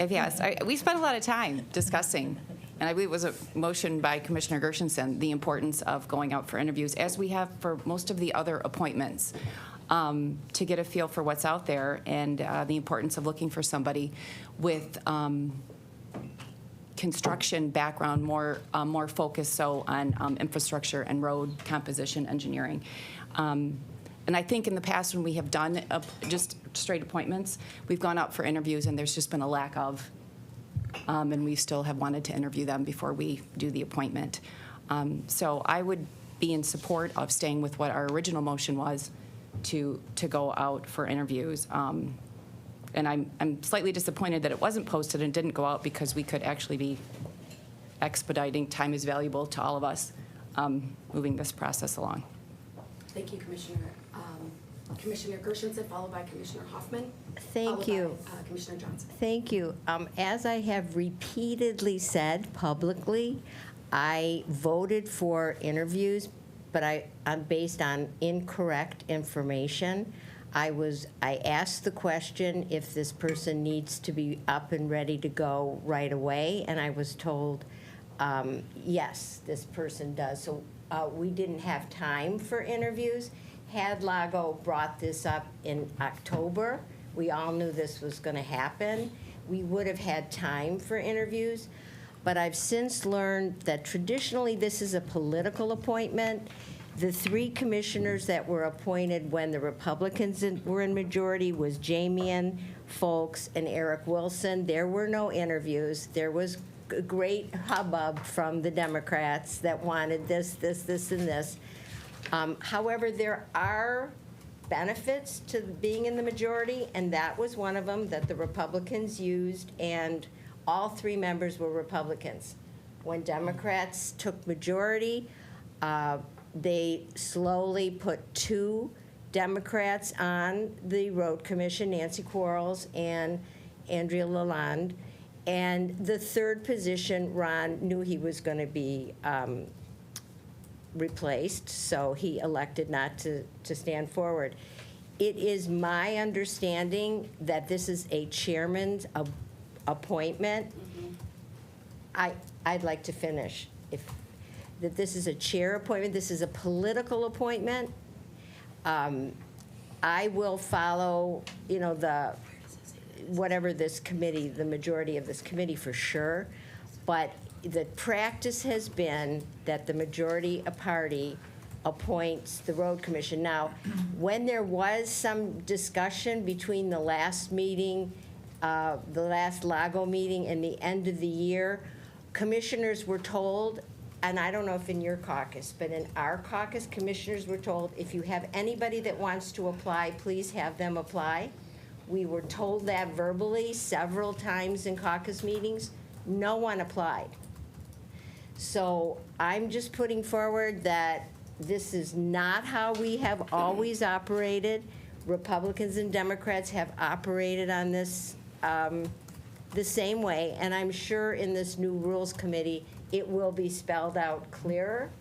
we spent a lot of time discussing, and I believe it was a motion by Commissioner Gershenson, the importance of going out for interviews, as we have for most of the other appointments, to get a feel for what's out there, and the importance of looking for somebody with construction background, more focused so on infrastructure and road composition engineering. And I think in the past when we have done just straight appointments, we've gone out for interviews and there's just been a lack of, and we still have wanted to interview them before we do the appointment. So I would be in support of staying with what our original motion was to go out for interviews. And I'm slightly disappointed that it wasn't posted and didn't go out because we could actually be expediting. Time is valuable to all of us, moving this process along. Thank you, Commissioner. Commissioner Gershenson, followed by Commissioner Hoffman. Thank you. Followed by Commissioner Johnson. Thank you. As I have repeatedly said publicly, I voted for interviews, but I'm based on incorrect information. I asked the question if this person needs to be up and ready to go right away, and I was told, yes, this person does. So we didn't have time for interviews. Had Lago brought this up in October, we all knew this was going to happen, we would have had time for interviews. But I've since learned that traditionally this is a political appointment. The 3 commissioners that were appointed when the Republicans were in majority was Jamian Folks and Eric Wilson. There were no interviews. There was a great hubbub from the Democrats that wanted this, and this. However, there are benefits to being in the majority, and that was one of them that the Republicans used, and all 3 members were Republicans. When Democrats took majority, they slowly put 2 Democrats on the road commission, Nancy Quarles and Andrea Lalonde. And the 3rd position, Ron knew he was going to be replaced, so he elected not to stand forward. It is my understanding that this is a chairman's appointment. I'd like to finish. That this is a chair appointment, this is a political appointment. I will follow, whatever this committee, the majority of this committee for sure, but the practice has been that the majority party appoints the road commission. Now, when there was some discussion between the last meeting, the last Lago meeting and the end of the year, commissioners were told, and I don't know if in your caucus, but in our caucus, commissioners were told, if you have anybody that wants to apply, please have them apply. We were told that verbally several times in caucus meetings. No one applied. So I'm just putting forward that this is not how we have always operated. Republicans and Democrats have operated on this the same way, and I'm sure in this new Rules Committee it will be spelled out clearer,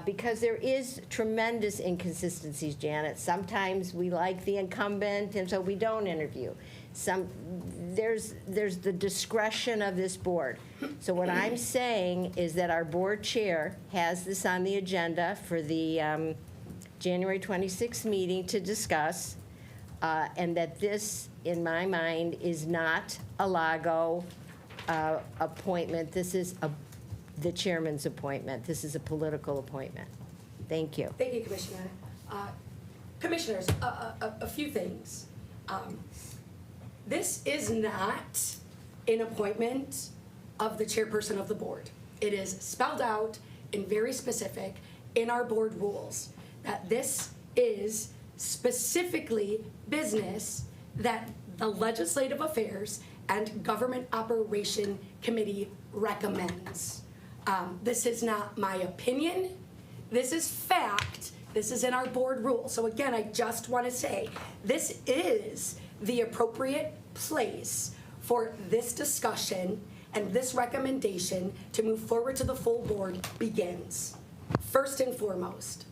because there is tremendous inconsistencies, Janet. Sometimes we like the incumbent, and so we don't interview. There's the discretion of this board. So what I'm saying is that our board chair has this on the agenda for the January 26th meeting to discuss, and that this, in my mind, is not a Lago appointment. This is the chairman's appointment. This is a political appointment. Thank you. Thank you, Commissioner. Commissioners, a few things. This is not an appointment of the chairperson of the board. It is spelled out and very specific in our board rules that this is specifically business that the Legislative Affairs and Government Operation Committee recommends. This is not my opinion. This is fact. This is in our board rules. So again, I just want to say, this is the appropriate place for this discussion and this recommendation to move forward to the full board begins, first and foremost.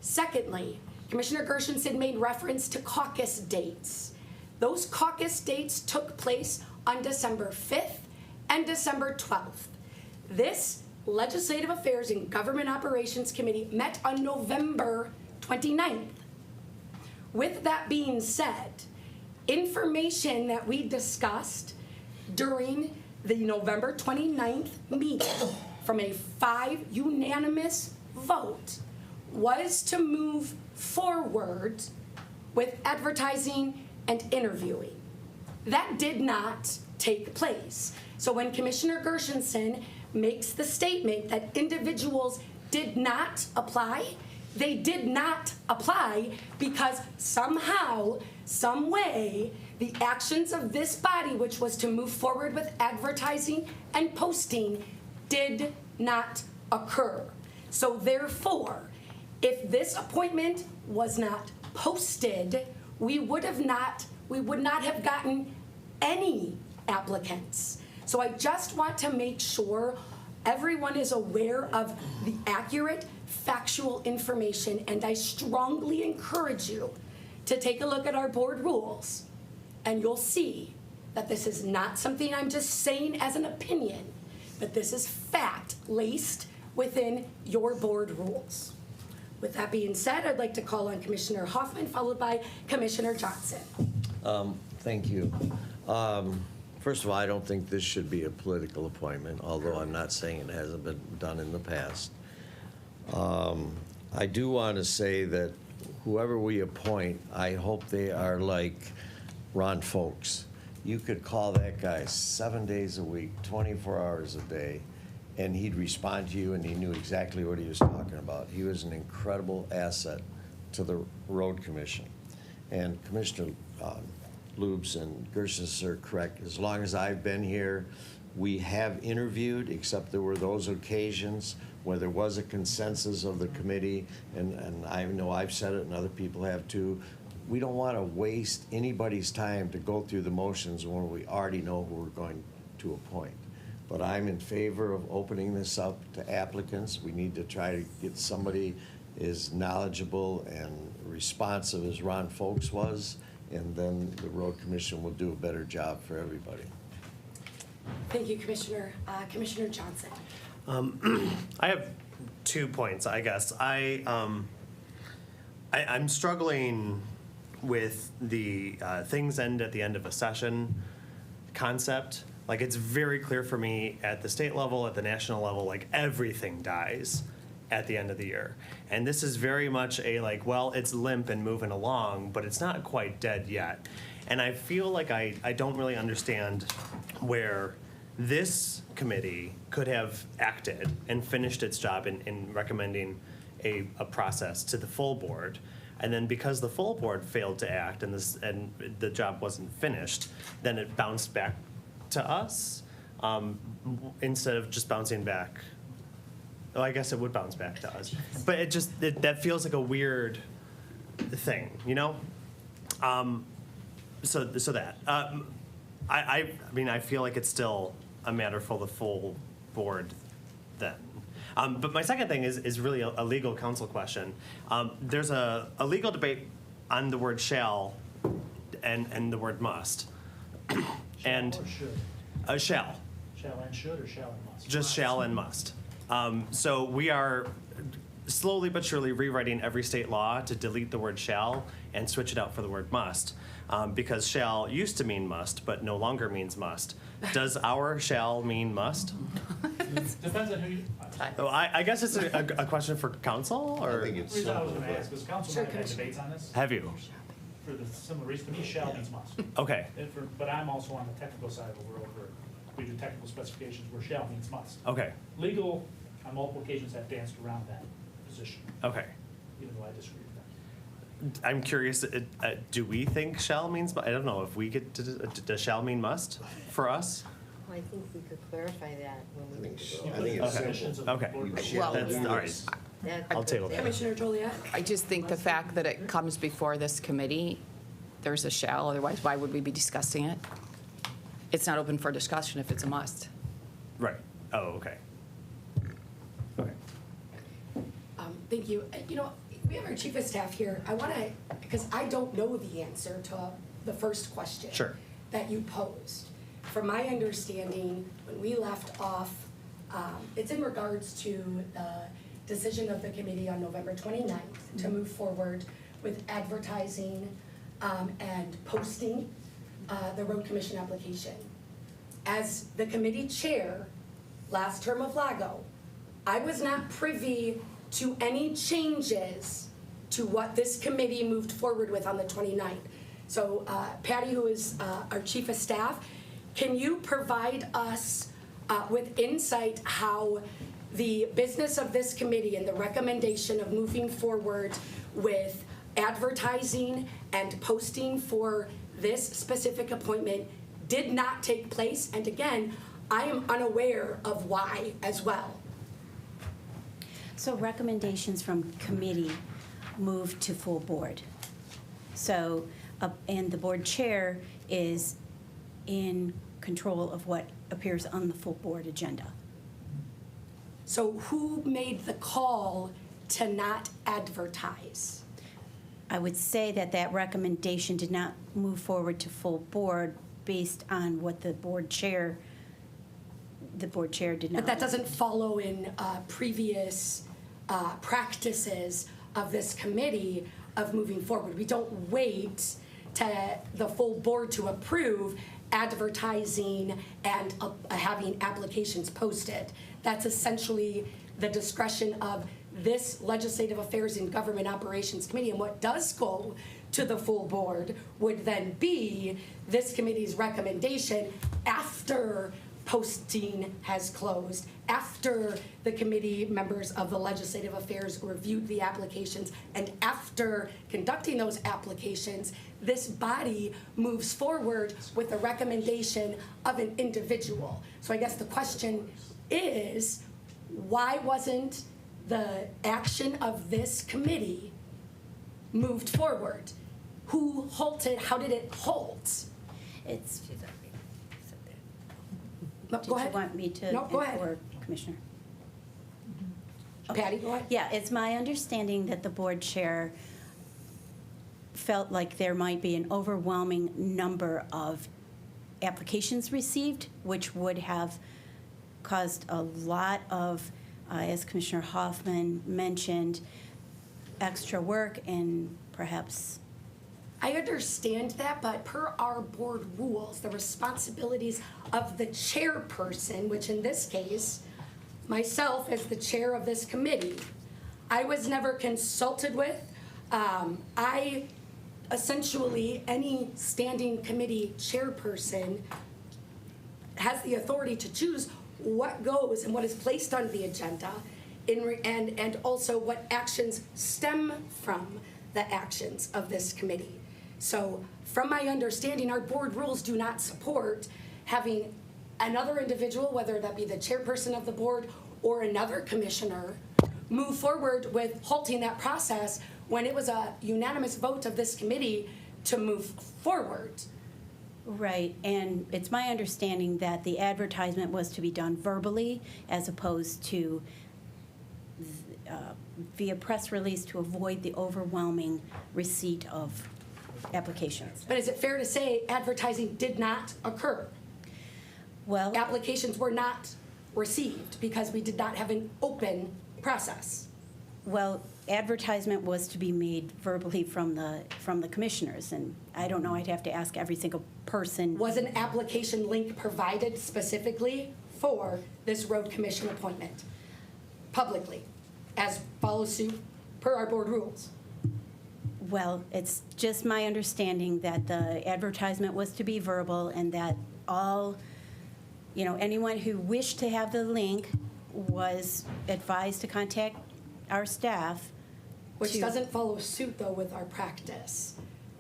Secondly, Commissioner Gershenson made reference to caucus dates. Those caucus dates took place on December 5th and December 12th. This Legislative Affairs and Government Operations Committee met on November 29th. With that being said, information that we discussed during the November 29th meeting from a 5 unanimous vote was to move forward with advertising and interviewing. That did not take place. So when Commissioner Gershenson makes the statement that individuals did not apply. They did not apply because somehow, some way, the actions of this body, which was to move forward with advertising and posting, did not occur. So therefore, if this appointment was not posted, we would not have gotten any applicants. So I just want to make sure everyone is aware of the accurate, factual information, and I strongly encourage you to take a look at our board rules, and you'll see that this is not something I'm just saying as an opinion, but this is fact laced within your board rules. With that being said, I'd like to call on Commissioner Hoffman, followed by Commissioner Johnson. Thank you. First of all, I don't think this should be a political appointment, although I'm not saying it hasn't been done in the past. I do want to say that whoever we appoint, I hope they are like Ron Folks. You could call that guy 7 days a week, 24 hours a day, and he'd respond to you, and he knew exactly what he was talking about. He was an incredible asset to the Road Commission. And Commissioner Lubes and Gersons are correct. As long as I've been here, we have interviewed, except there were those occasions where there was a consensus of the committee, and I know I've said it and other people have too. We don't want to waste anybody's time to go through the motions when we already know who we're going to appoint. But I'm in favor of opening this up to applicants. We need to try to get somebody as knowledgeable and responsive as Ron Folks was, and then the Road Commission will do a better job for everybody. Thank you, Commissioner. Commissioner Johnson. I have 2 points, I guess. I'm struggling with the things end at the end of a session concept. Like, it's very clear for me at the state level, at the national level, like, everything dies at the end of the year. And this is very much a, like, well, it's limp and moving along, but it's not quite dead yet. And I feel like I don't really understand where this committee could have acted and finished its job in recommending a process to the full board. And then because the full board failed to act and the job wasn't finished, then it bounced back to us instead of just bouncing back. Oh, I guess it would bounce back to us. But that feels like a weird thing, you know? So that. I mean, I feel like it's still a matter for the full board then. But my second thing is really a legal counsel question. There's a legal debate on the word shall and the word must. And Or should? Shall. Shall and should, or shall and must? Just shall and must. So we are slowly but surely rewriting every state law to delete the word shall and switch it out for the word must. Because shall used to mean must, but no longer means must. Does our shall mean must? Depends on who you. Oh, I guess it's a question for council, I or think it's The reason I was simple, gonna ask but is council might have had debates on this. have you? For the similar reason, to me, shall means must. Okay, But I'm also on the technical side of the world where we do technical specifications where shall means must. okay, Legal, on multiple occasions, have danced around that position, okay. even though I disagree with that. I'm curious, do we think shall means, I don't know, if we get to, does shall mean must for us? I think we could clarify that when we. I think You it's put definitions simple. of the Okay. board You rules. shall That's, do all right, this. I'll table that. Commissioner Joliet. I just think the fact that it comes before this committee, there's a shall, otherwise why would we be discussing it? It's not open for discussion if it's a must. Right, oh, okay. Okay. Thank you. You know, we have our chief of staff here. I want to, because I don't know the answer to the first question Sure. that you posed. From my understanding, when we left off, it's in regards to the decision of the committee on November 29th to move forward with advertising and posting the road commission application. As the committee chair, last term of Lago, I was not privy to any changes to what this committee moved forward with on the 29th. So Patty, who is our chief of staff, can you provide us with insight how the business of this committee and the recommendation of moving forward with advertising and posting for this specific appointment did not take place. And again, I am unaware of why as well. So recommendations from committee move to full board. So, and the board chair is in control of what appears on the full board agenda. So who made the call to not advertise? I would say that that recommendation did not move forward to full board based on what the board chair did not. But that doesn't follow in previous practices of this committee of moving forward. We don't wait to the full board to approve advertising and having applications posted. That's essentially the discretion of this Legislative Affairs and Government Operations Committee. And what does go to the full board would then be this committee's recommendation after posting has closed, after the committee members of the Legislative Affairs reviewed the applications, and after conducting those applications, this body moves forward with a recommendation of an individual. So I guess the question is, why wasn't the action of this committee moved forward? Who halted? How did it halt? It's, No, did go you ahead. want me to? No, go ahead. Or Commissioner? Patty, go ahead. Yeah, it's my understanding that the board chair felt like there might be an overwhelming number of applications received, which would have caused a lot of, as Commissioner Hoffman mentioned, extra work and perhaps. I understand that, but per our board rules, the responsibilities of the chairperson, which in this case, myself as the chair of this committee, I was never consulted with. I essentially, any standing committee chairperson has the authority to choose what goes and what is placed on the agenda and also what actions stem from the actions of this committee. So from my understanding, our board rules do not support having another individual, whether that be the chairperson of the board or another commissioner, move forward with halting that process when it was a unanimous vote of this committee to move forward. Right, and it's my understanding that the advertisement was to be done verbally as opposed to via press release to avoid the overwhelming receipt of applications. But is it fair to say advertising did not occur? Well, Applications were not received because we did not have an open process. well, advertisement was to be made verbally from the commissioners, and I don't know, I'd have to ask every single person. Was an application link provided specifically for this road commission appointment publicly, as follows suit per our board rules? Well, it's just my understanding that the advertisement was to be verbal and that all, anyone who wished to have the link was advised to contact our staff. Which doesn't follow suit, though, with our practice.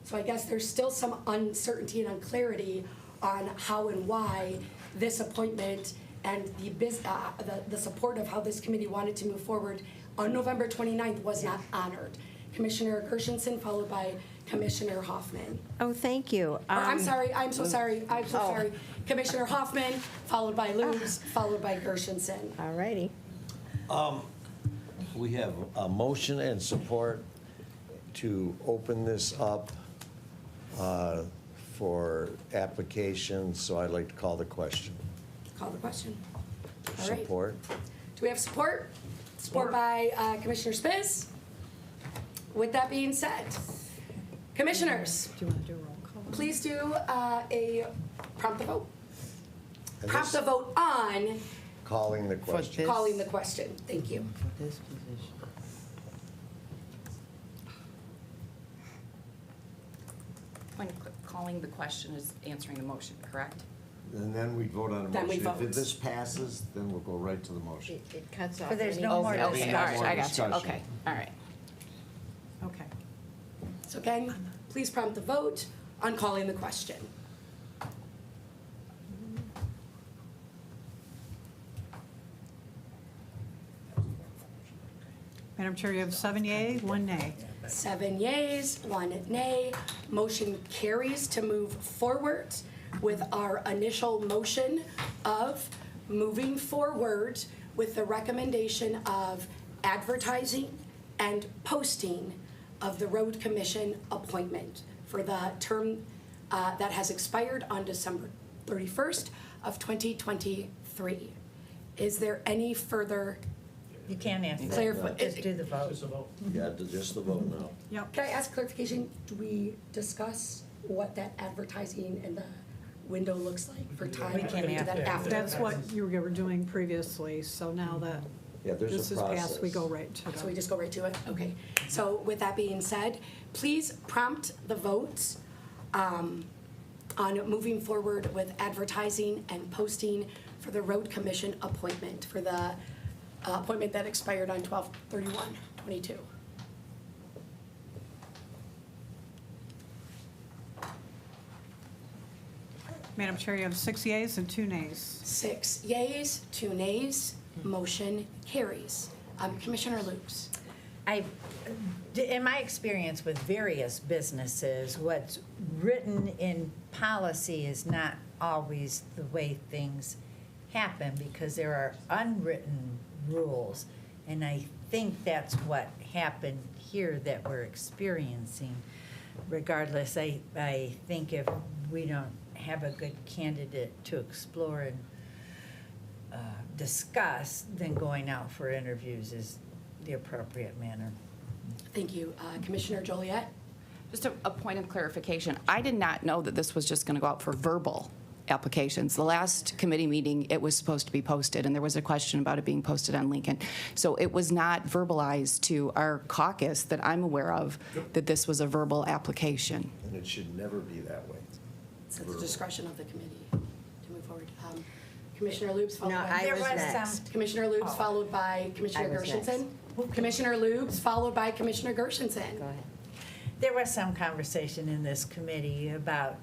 So I guess there's still some uncertainty and unclarity on how and why this appointment and the support of how this committee wanted to move forward on November 29th was not honored. Commissioner Gershenson, followed by Commissioner Hoffman. Oh, thank you. Or, I'm so sorry. Commissioner Hoffman, followed by Lubes, followed by Gershenson. All righty. We have a motion and support to open this up for applications, so I'd like to call the question. Call the question. All right. Support? Do we have support? Support by Commissioner Spiz. With that being said, commissioners, Do you want to do a roll call? please do a prompt the vote. And Prompt this- the vote on Calling the question. calling the question. Thank you. For this position. Calling the question is answering the motion, correct? And then we vote on a Then we motion. vote. If this passes, then we'll go right to the motion. It cuts off. But there's any- no more Okay, all right, discussion. I got you, Discussion. okay, all right. Okay. So again, please prompt the vote on calling the question. Madam Chair, you have 7 yea, 1 nay. 7 yeas, 1 nay. Motion carries to move forward with our initial motion of moving forward with the recommendation of advertising and posting of the road commission appointment for the term that has expired on December 31st of 2023. Is there any further You can't answer that. Clarify- Just do the vote. Yeah, just the vote now. Yep. Can I ask clarification? Do we discuss what that advertising and the window looks like for time? We can Do that after. after. That's what you were doing previously, so now that Yeah, there's a this is passed, we process. go right to So we the. just go right to it? Okay. So with that being said, please prompt the votes on moving forward with advertising and posting for the road commission appointment, for the appointment that expired on 12/31/22. Madam Chair, you have 6 yeas and 2 nays. 6 yeas, 2 nays, motion carries. Commissioner Lukes. In my experience with various businesses, what's written in policy is not always the way things happen because there are unwritten rules. And I think that's what happened here that we're experiencing. Regardless, I think if we don't have a good candidate to explore and discuss, then going out for interviews is the appropriate manner. Thank you. Commissioner Joliet? Just a point of clarification. I did not know that this was just going to go out for verbal applications. The last committee meeting, it was supposed to be posted, and there was a question about it being posted on Lincoln. So it was not verbalized to our caucus that I'm aware of that this was a verbal application. And it should never be that way. It's at the discretion of the committee to move forward. Commissioner Lubes, followed No, by. I There was was next. Commissioner Lubes, followed by Commissioner I was Gershenson. Commissioner Lubes, followed by Commissioner Gershenson. Go ahead. There was some conversation in this committee about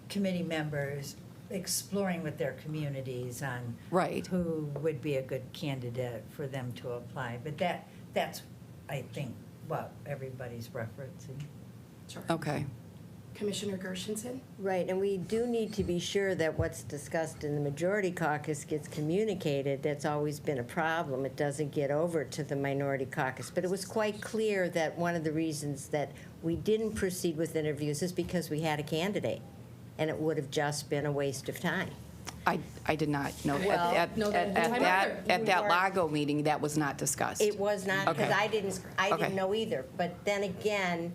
committee members exploring with their communities on Right. who would be a good candidate for them to apply. But that's, I think, what everybody's referencing. Sure. Okay. Commissioner Gershenson. Right, and we do need to be sure that what's discussed in the majority caucus gets communicated. That's always been a problem. It doesn't get over to the minority caucus. But it was quite clear that one of the reasons that we didn't proceed with interviews is because we had a candidate, and it would have just been a waste of time. I did not know that. Well, At no, at- that- at that, You at that weren't- Lago meeting, that was not discussed. It was not, because Okay. I Okay. didn't know either. But then again,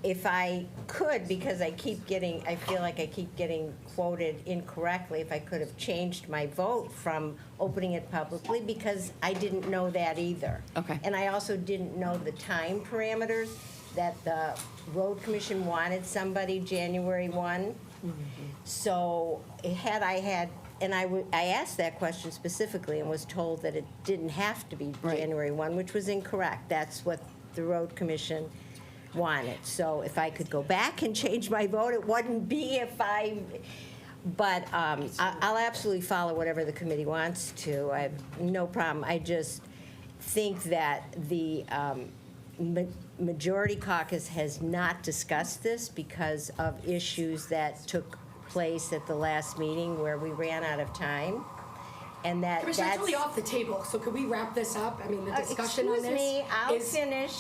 if I could, because I feel like I keep getting quoted incorrectly, if I could have changed my vote from opening it publicly, because I didn't know that either. Okay. And I also didn't know the time parameters, that the road commission wanted somebody January 1. So had I had, and I asked that question specifically and was told that it didn't have to be Right. January 1, which was incorrect. That's what the road commission wanted. So if I could go back and change my vote, it wouldn't be but I'll absolutely follow whatever the committee wants to. I have no problem. I just think that the majority caucus has not discussed this because of issues that took place at the last meeting where we ran out of time. And Commissioner, it's that's. really off the table, so could we wrap this up? I mean, the discussion on this Excuse me, I'll is- finish.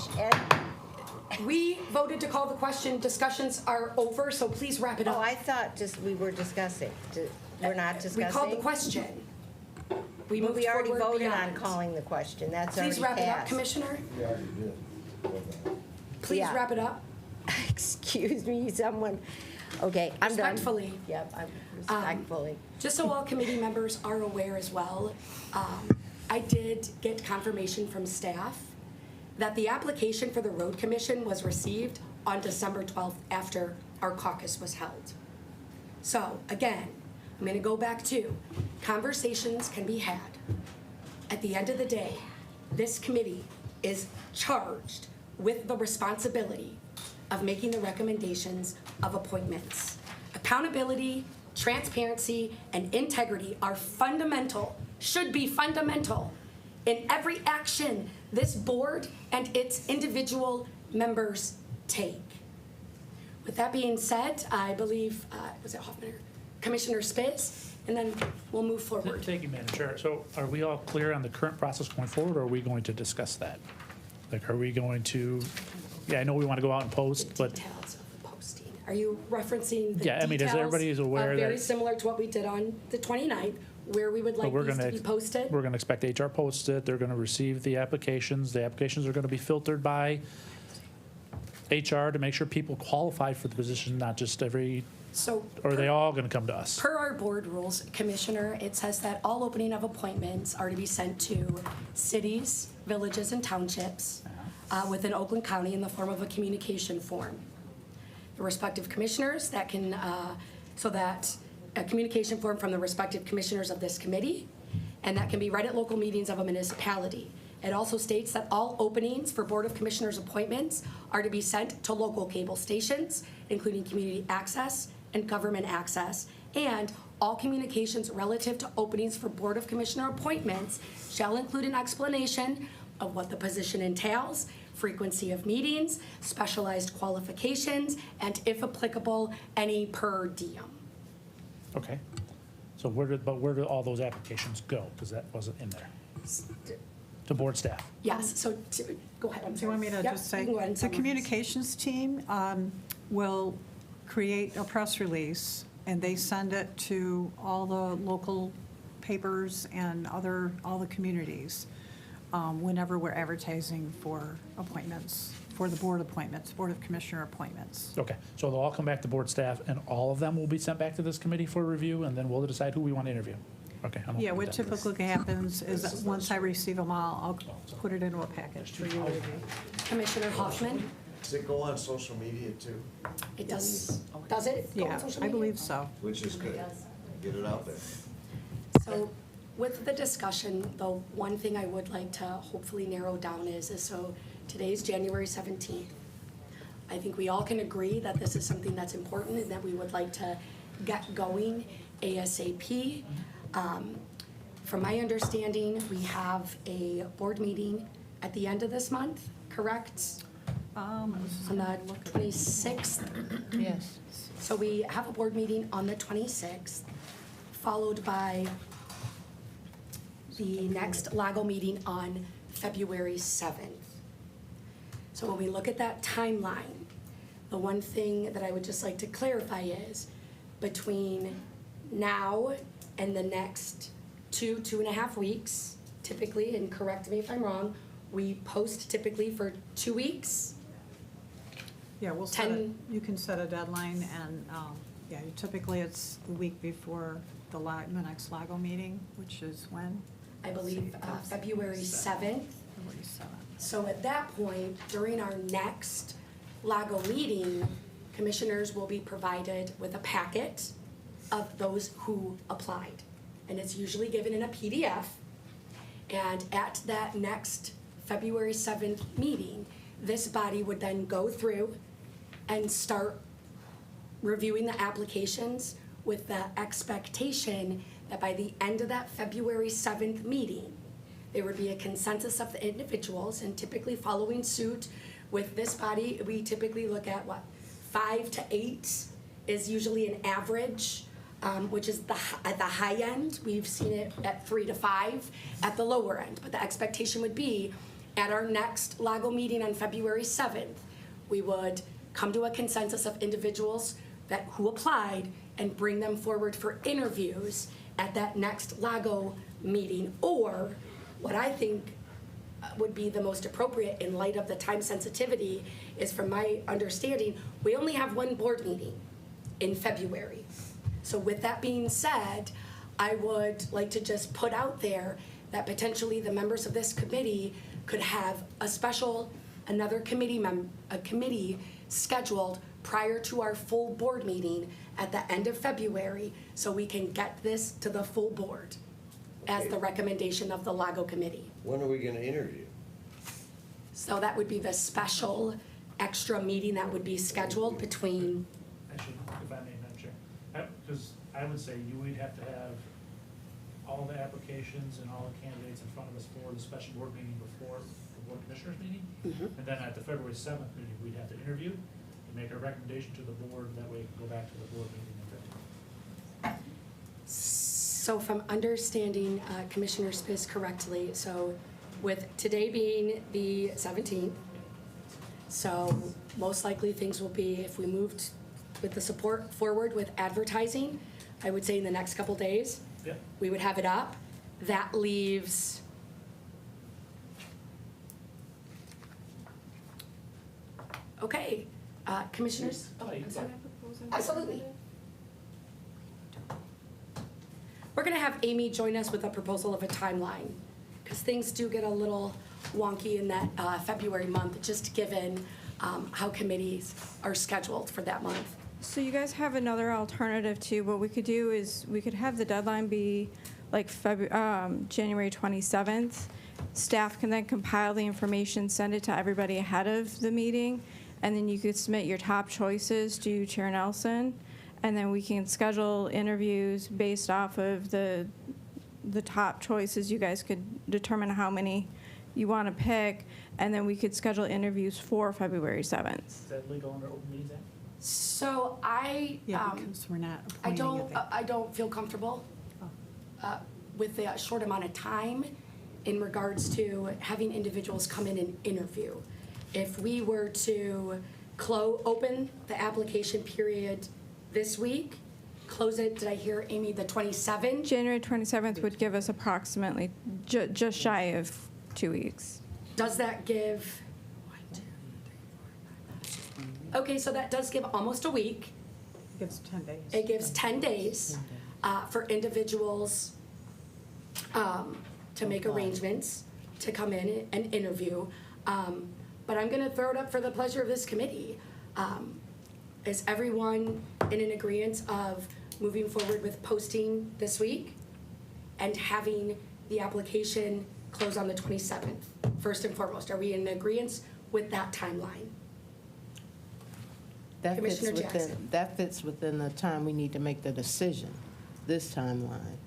We voted to call the question. Discussions are over, so please wrap it Oh, up. I thought just we were discussing. We're not discussing? We called the question. We But moved we already forward voted on beyond. calling the question. That's already Please wrap it up, passed. Commissioner. We already did. Please Yeah. wrap it up. Excuse me, someone. Okay, I'm done. Respectfully. Yep, I'm respectfully. Just so all committee members are aware as well, I did get confirmation from staff that the application for the road commission was received on December 12th after our caucus was held. So again, I'm gonna go back to, conversations can be had. At the end of the day, this committee is charged with the responsibility of making the recommendations of appointments. Accountability, transparency, and integrity are fundamental, should be fundamental in every action this board and its individual members take. With that being said, I believe, was it Hoffman or Commissioner Spitz? And then we'll move forward. Thank you, Madam Chair. So are we all clear on the current process going forward, or are we going to discuss that? Like, are we going to, yeah, I know we want to go out and post, but, Details of the posting. Are you referencing the Yeah, I mean, as everybody is aware very that- similar to what we did on the 29th, where we would but like we're these going to be posted? We're going to expect HR post it. They're going to receive the applications. The applications are going to be filtered by HR to make sure people qualify for the position, not just every, So or are they all going to come to us? per our board rules, Commissioner, it says that all opening of appointments are to be sent to cities, villages, and townships within Oakland County in the form of a communication form. The respective commissioners that can, so that a communication form from the respective commissioners of this committee, and that can be read at local meetings of a municipality. It also states that all openings for Board of Commissioners appointments are to be sent to local cable stations, including community access and government access, and all communications relative to openings for Board of Commissioner appointments shall include an explanation of what the position entails, frequency of meetings, specialized qualifications, and if applicable, any per diem. Okay. So where did all those applications go? Because that wasn't in there. To board staff. Yes, so, go ahead, I'm Do you sorry. want me to Yep, just you say? can go ahead and The summarize. communications team will create a press release, and they send it to all the local papers and all the communities whenever we're advertising for appointments, for the board appointments, Board of Commissioner appointments. Okay, so they'll all come back to board staff, and all of them will be sent back to this committee for review, and then we'll decide who we want to interview. Okay. I'm Yeah, okay what with that. typically happens is that once I receive them all, I'll put it into a package for you to review. Commissioner Hoffman, Does it go on social media too? it does it? Go on Yeah, social I media? believe so. Which is good. Get it out there. So with the discussion, the one thing I would like to hopefully narrow down is so today's January 17th. I think we all can agree that this is something that's important and that we would like to get going ASAP. From my understanding, we have a board meeting at the end of this month, correct? On the 26th. Yes. So we have a board meeting on the 26th, followed by the next LAGO meeting on February 7th. So when we look at that timeline, the one thing that I would just like to clarify is between now and the next 2.5 weeks, typically, and correct me if I'm wrong, we post typically for 2 weeks. Yeah, we'll set it, 10 you can set a deadline, and, yeah, typically it's the week before the next LAGO meeting, which is when? I believe February 7th. February 7th. So at that point, during our next LAGO meeting, commissioners will be provided with a packet of those who applied. And it's usually given in a PDF. And at that next February 7th meeting, this body would then go through and start reviewing the applications with the expectation that by the end of that February 7th meeting, there would be a consensus of the individuals, and typically following suit with this body, we typically look at 5 to 8 is usually an average, which is at the high end. We've seen it at 3 to 5 at the lower end. But the expectation would be at our next LAGO meeting on February 7th, we would come to a consensus of individuals who applied and bring them forward for interviews at that next LAGO meeting. Or what I think would be the most appropriate in light of the time sensitivity is, from my understanding, we only have one board meeting in February. So with that being said, I would like to just put out there that potentially the members of this committee could have another committee scheduled prior to our full board meeting at the end of February, so we can get this to the full board as the recommendation of the LAGO committee. When are we gonna interview? So that would be the special extra meeting that would be scheduled between, Actually, if I may, Madam Chair, because I would say you would have to have all the applications and all the candidates in front of us for the special board meeting before the board commissioners meeting. And then at the February 7th meeting, we'd have to interview and make a recommendation to the board, that way it can go back to the board meeting in February. so if I'm understanding Commissioner Spiss correctly, so with today being the 17th, so most likely things will be, if we moved with the support forward with advertising, I would say in the next couple days, Yep. we would have it up. That leaves okay, commissioners? Oh, I'm sorry. Absolutely. We're gonna have Amy join us with a proposal of a timeline, because things do get a little wonky in that February month, just given how committees are scheduled for that month. So you guys have another alternative too. What we could do is we could have the deadline be like January 27th. Staff can then compile the information, send it to everybody ahead of the meeting, and then you could submit your top choices to Chair Nelson, and then we can schedule interviews based off of the top choices. You guys could determine how many you want to pick, and then we could schedule interviews for February 7th. Is that legal under Open Meetings Act? So Yeah, because we're not I appointing it. I don't feel comfortable with the short amount of time in regards to having individuals come in and interview. If we were to open the application period this week, close it, did I hear, Amy, the 27th? January 27th would give us approximately just shy of 2 weeks. Does that give? Okay, so that does give almost a week. It gives 10 days. It gives 10 days for individuals to make arrangements to come in and interview. But I'm gonna throw it up for the pleasure of this committee. Is everyone in an agreement of moving forward with posting this week and having the application close on the 27th, first and foremost? Are we in agreement with that timeline? That fits Commissioner within, Jackson. that fits within the time we need to make the decision, this timeline.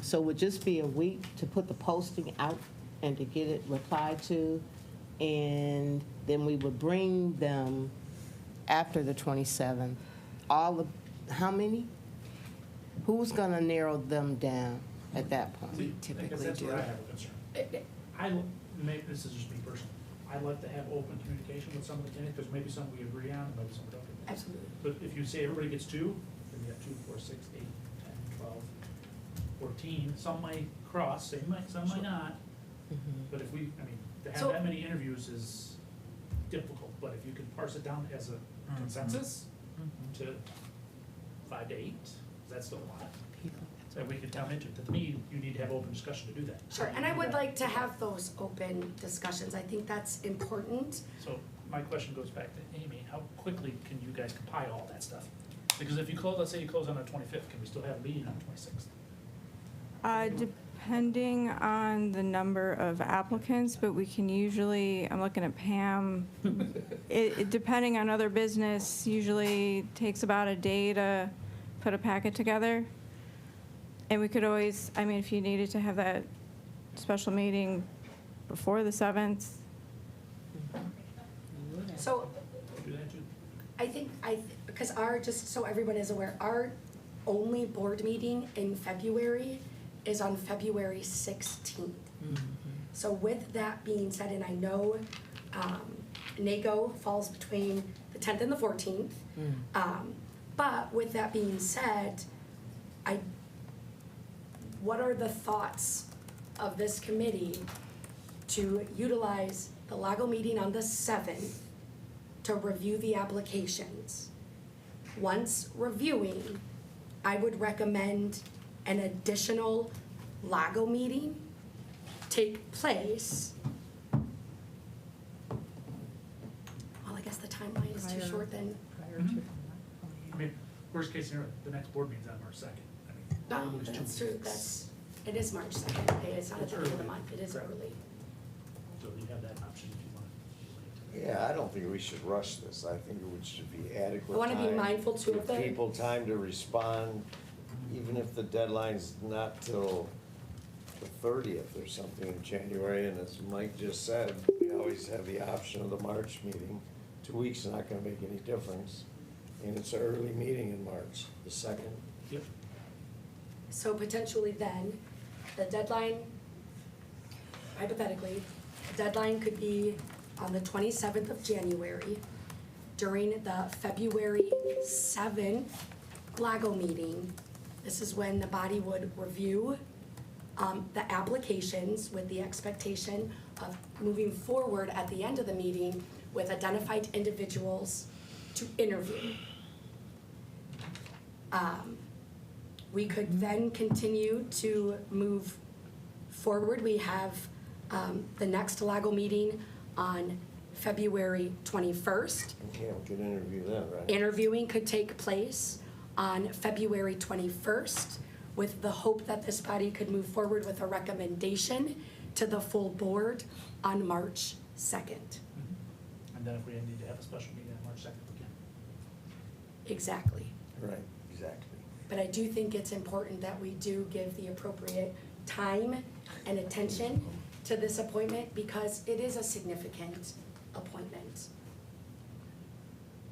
So it would just be a week to put the posting out and to get it replied to, and then we would bring them after the 27th. All of, how many? Who's gonna narrow them down at that point? I guess that's where I have a concern. This is just me personally, I like to have open communication with some of the candidates, because maybe some we agree on, maybe some we don't. Absolutely. But if you say everybody gets 2, then you have 2, 4, 6, 8, 10, 12, 14, some might cross, some might not. But if we, to have So- that many interviews is difficult, but if you can parse it down as a consensus to 5 to 8, that's still a lot. So we could come into it. To me, you need to have open discussion to do that. Sure, and I would like to have those open discussions. I think that's important. So my question goes back to Amy, how quickly can you guys compile all that stuff? Because if you close, let's say you close on the 25th, can we still have a meeting on the 26th? Depending on the number of applicants, but we can usually, I'm looking at Pam, depending on other business, usually takes about a day to put a packet together. And we could always, if you needed to have that special meeting before the 7th. So Do that too. I think, because just so everyone is aware, our only board meeting in February is on February 16th. So with that being said, and I know NACO falls between the 10th and the 14th, but with that being said, what are the thoughts of this committee to utilize the LAGO meeting on the 7th to review the applications? Once reviewing, I would recommend an additional LAGO meeting take place. Well, guess the timeline is too short then. I mean, worst case scenario, the next board meeting's on March 2nd. I mean, No, it's 2 that's true, weeks. it is March 2nd, okay, it's not at the end of the month, it is early. So you have that option if you want. Yeah, I don't think we should rush this. I think it should be adequate I wanna be time. mindful too of Give the. people time to respond, even if the deadline's not till the 30th or something in January. And as Mike just said, we always have the option of the March meeting. 2 weeks is not gonna make any difference. And it's an early meeting in March, the 2nd. Yep. So potentially then, the deadline, hypothetically, the deadline could be on the 27th of January during the February 7th LAGO meeting. This is when the body would review the applications with the expectation of moving forward at the end of the meeting with identified individuals to interview. We could then continue to move forward. We have the next LAGO meeting on February 21st. Yeah, we could interview them, right? Interviewing could take place on February 21st with the hope that this body could move forward with a recommendation to the full board on March 2nd. And then if we need to have a special meeting on March 2nd, we can. Exactly. Right, exactly. But I do think it's important that we do give the appropriate time and attention to this appointment because it is a significant appointment.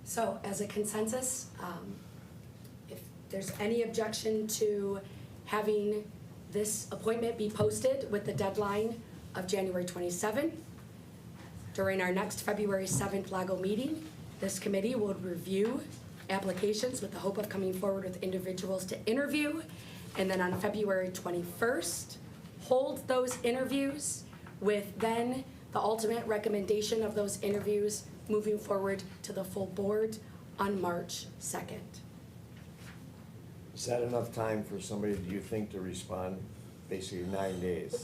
So as a consensus, if there's any objection to having this appointment be posted with the deadline of January 27th, during our next February 7th LAGO meeting, this committee will review applications with the hope of coming forward with individuals to interview. And then on February 21st, hold those interviews with then the ultimate recommendation of those interviews moving forward to the full board on March 2nd. Is that enough time for somebody, do you think, to respond? Basically 9 days?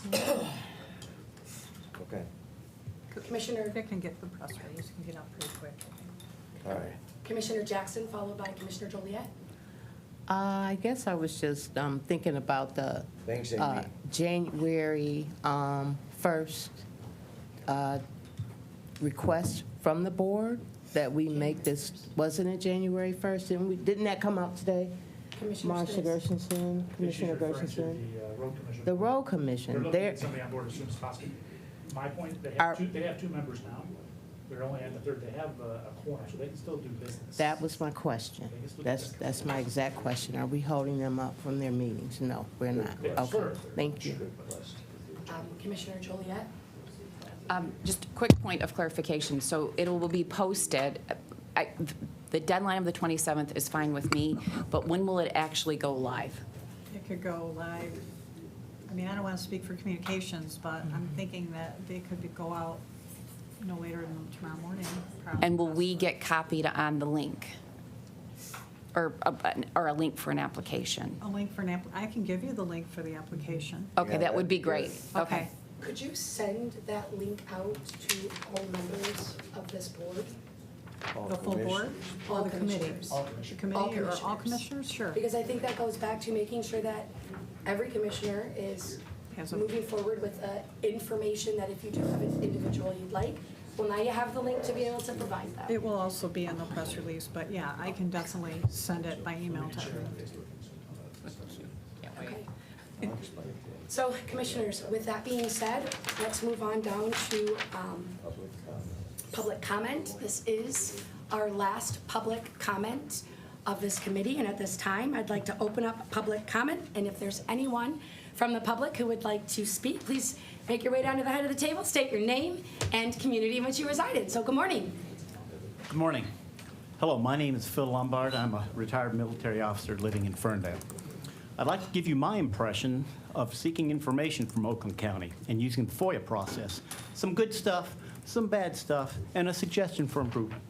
Okay, Commissioner, They can get the press release, can get out pretty quick. all right. Commissioner Jackson, followed by Commissioner Joliet. I guess I was just thinking about the Thanks, Amy. January 1st request from the board that we make this, wasn't it January 1st? Didn't that come out today? Commissioner Marcia Spitz. Gershenson, Commissioner She's referring to Gershenson. the road commission. The road They're commission, looking to they're, get somebody on board as soon as possible. My point, Our- they have two members now. They're only at the third, they have a quorum, so they can still do business. that was my question. That's my exact question. Are we holding them up from their meetings? No, we're not. Good Okay, question. thank you. Commissioner Joliet. Just a quick point of clarification. So it will be posted, the deadline of the 27th is fine with me, but when will it actually go live? It could go live, I mean, I don't want to speak for communications, but I'm thinking that they could go out no later than tomorrow morning. And will we get copied on the link? Or a link for an application? A link for I can give you the link for the application. Okay, that would be great. Okay. Could you send that link out to all members of this board? The full board or All the committee? commissioners. All The commissioners. committee or all commissioners? Sure. Because I think that goes back to making sure that every commissioner is Has a- moving forward with information that if you do have an individual you'd like, well, now you have the link to be able to provide that. It will also be in the press release, but yeah, I can definitely send it by email to everyone. Okay. So commissioners, with that being said, let's move on down to public comment. This is our last public comment of this committee, and at this time, I'd like to open up public comment, and if there's anyone from the public who would like to speak, please make your way down to the head of the table, state your name and community in which you reside in. So good morning. Good morning. Hello, my name is Phil Lombard. I'm a retired military officer living in Ferndale. I'd like to give you my impression of seeking information from Oakland County and using the FOIA process. Some good stuff, some bad stuff, and a suggestion for improvement.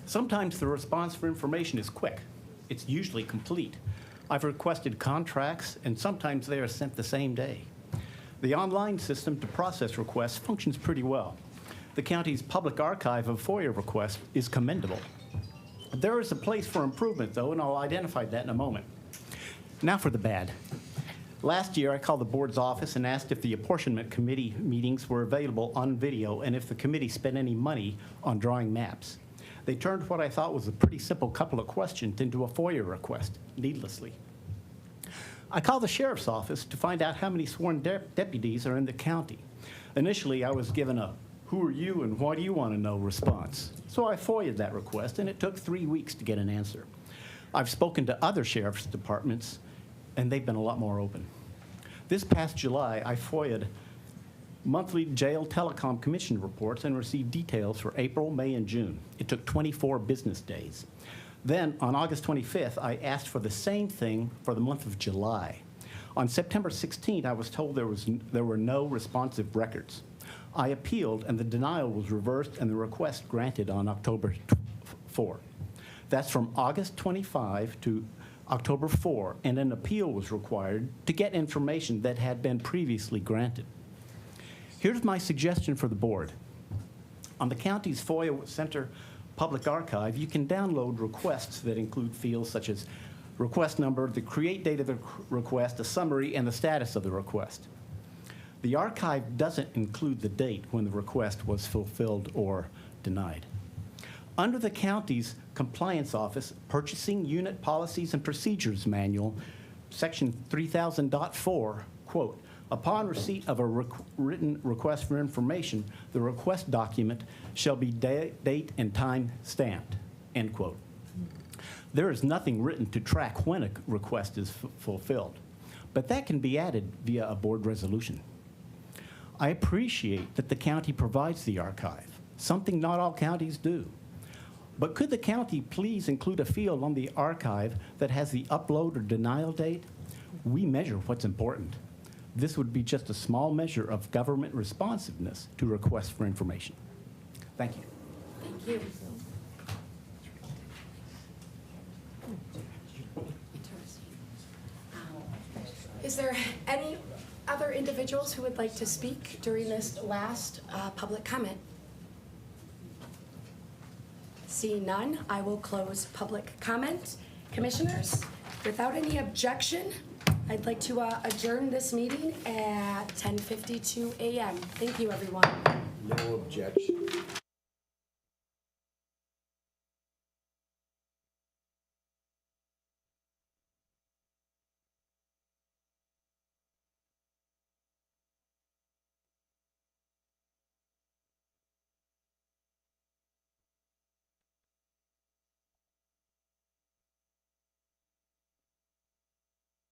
Sometimes the response for information is quick. It's usually complete. I've requested contracts, and sometimes they are sent the same day. The online system to process requests functions pretty well. the county's public archive of FOIA requests is commendable. There is a place for improvement, though, and I'll identify that in a moment. Now for the bad. Last year, I called the board's office and asked if the apportionment committee meetings were available on video and if the committee spent any money on drawing maps. They turned what I thought was a pretty simple couple of questions into a FOIA request, needlessly. I called the sheriff's office to find out how many sworn deputies are in the county. Initially, I was given a "who are you and why do you want to know" response. So I FOIA'd that request, and it took 3 weeks to get an answer. I've spoken to other sheriff's departments, and they've been a lot more open. This past July, I FOIA'd monthly jail telecom commission reports and received details for April, May, and June. It took 24 business days. Then, on August 25th, I asked for the same thing for the month of July. On September 16th, I was told there were no responsive records. I appealed, and the denial was reversed and the request granted on October 4. That's from August 25 to October 4, and an appeal was required to get information that had been previously granted. Here's my suggestion for the board. On the county's FOIA Center Public Archive, you can download requests that include fields such as request number, the create date of the request, a summary, and the status of the request. The archive doesn't include the date when the request was fulfilled or denied. Under the county's Compliance Office Purchasing Unit Policies and Procedures Manual, Section 3000.4, quote, "Upon receipt of a written request for information, the request document shall be date and time stamped," end quote. There is nothing written to track when a request is fulfilled, but that can be added via a board resolution. I appreciate that the county provides the archive, something not all counties do. But could the county please include a field on the archive that has the upload or denial date? We measure what's important. This would be just a small measure of government responsiveness to requests for information. Thank you. Thank you. Is there any other individuals who would like to speak during this last public comment? Seeing none, I will close public comment. Commissioners, without any objection, I'd like to adjourn this meeting at 10:52 a.m. Thank you, everyone. No objection.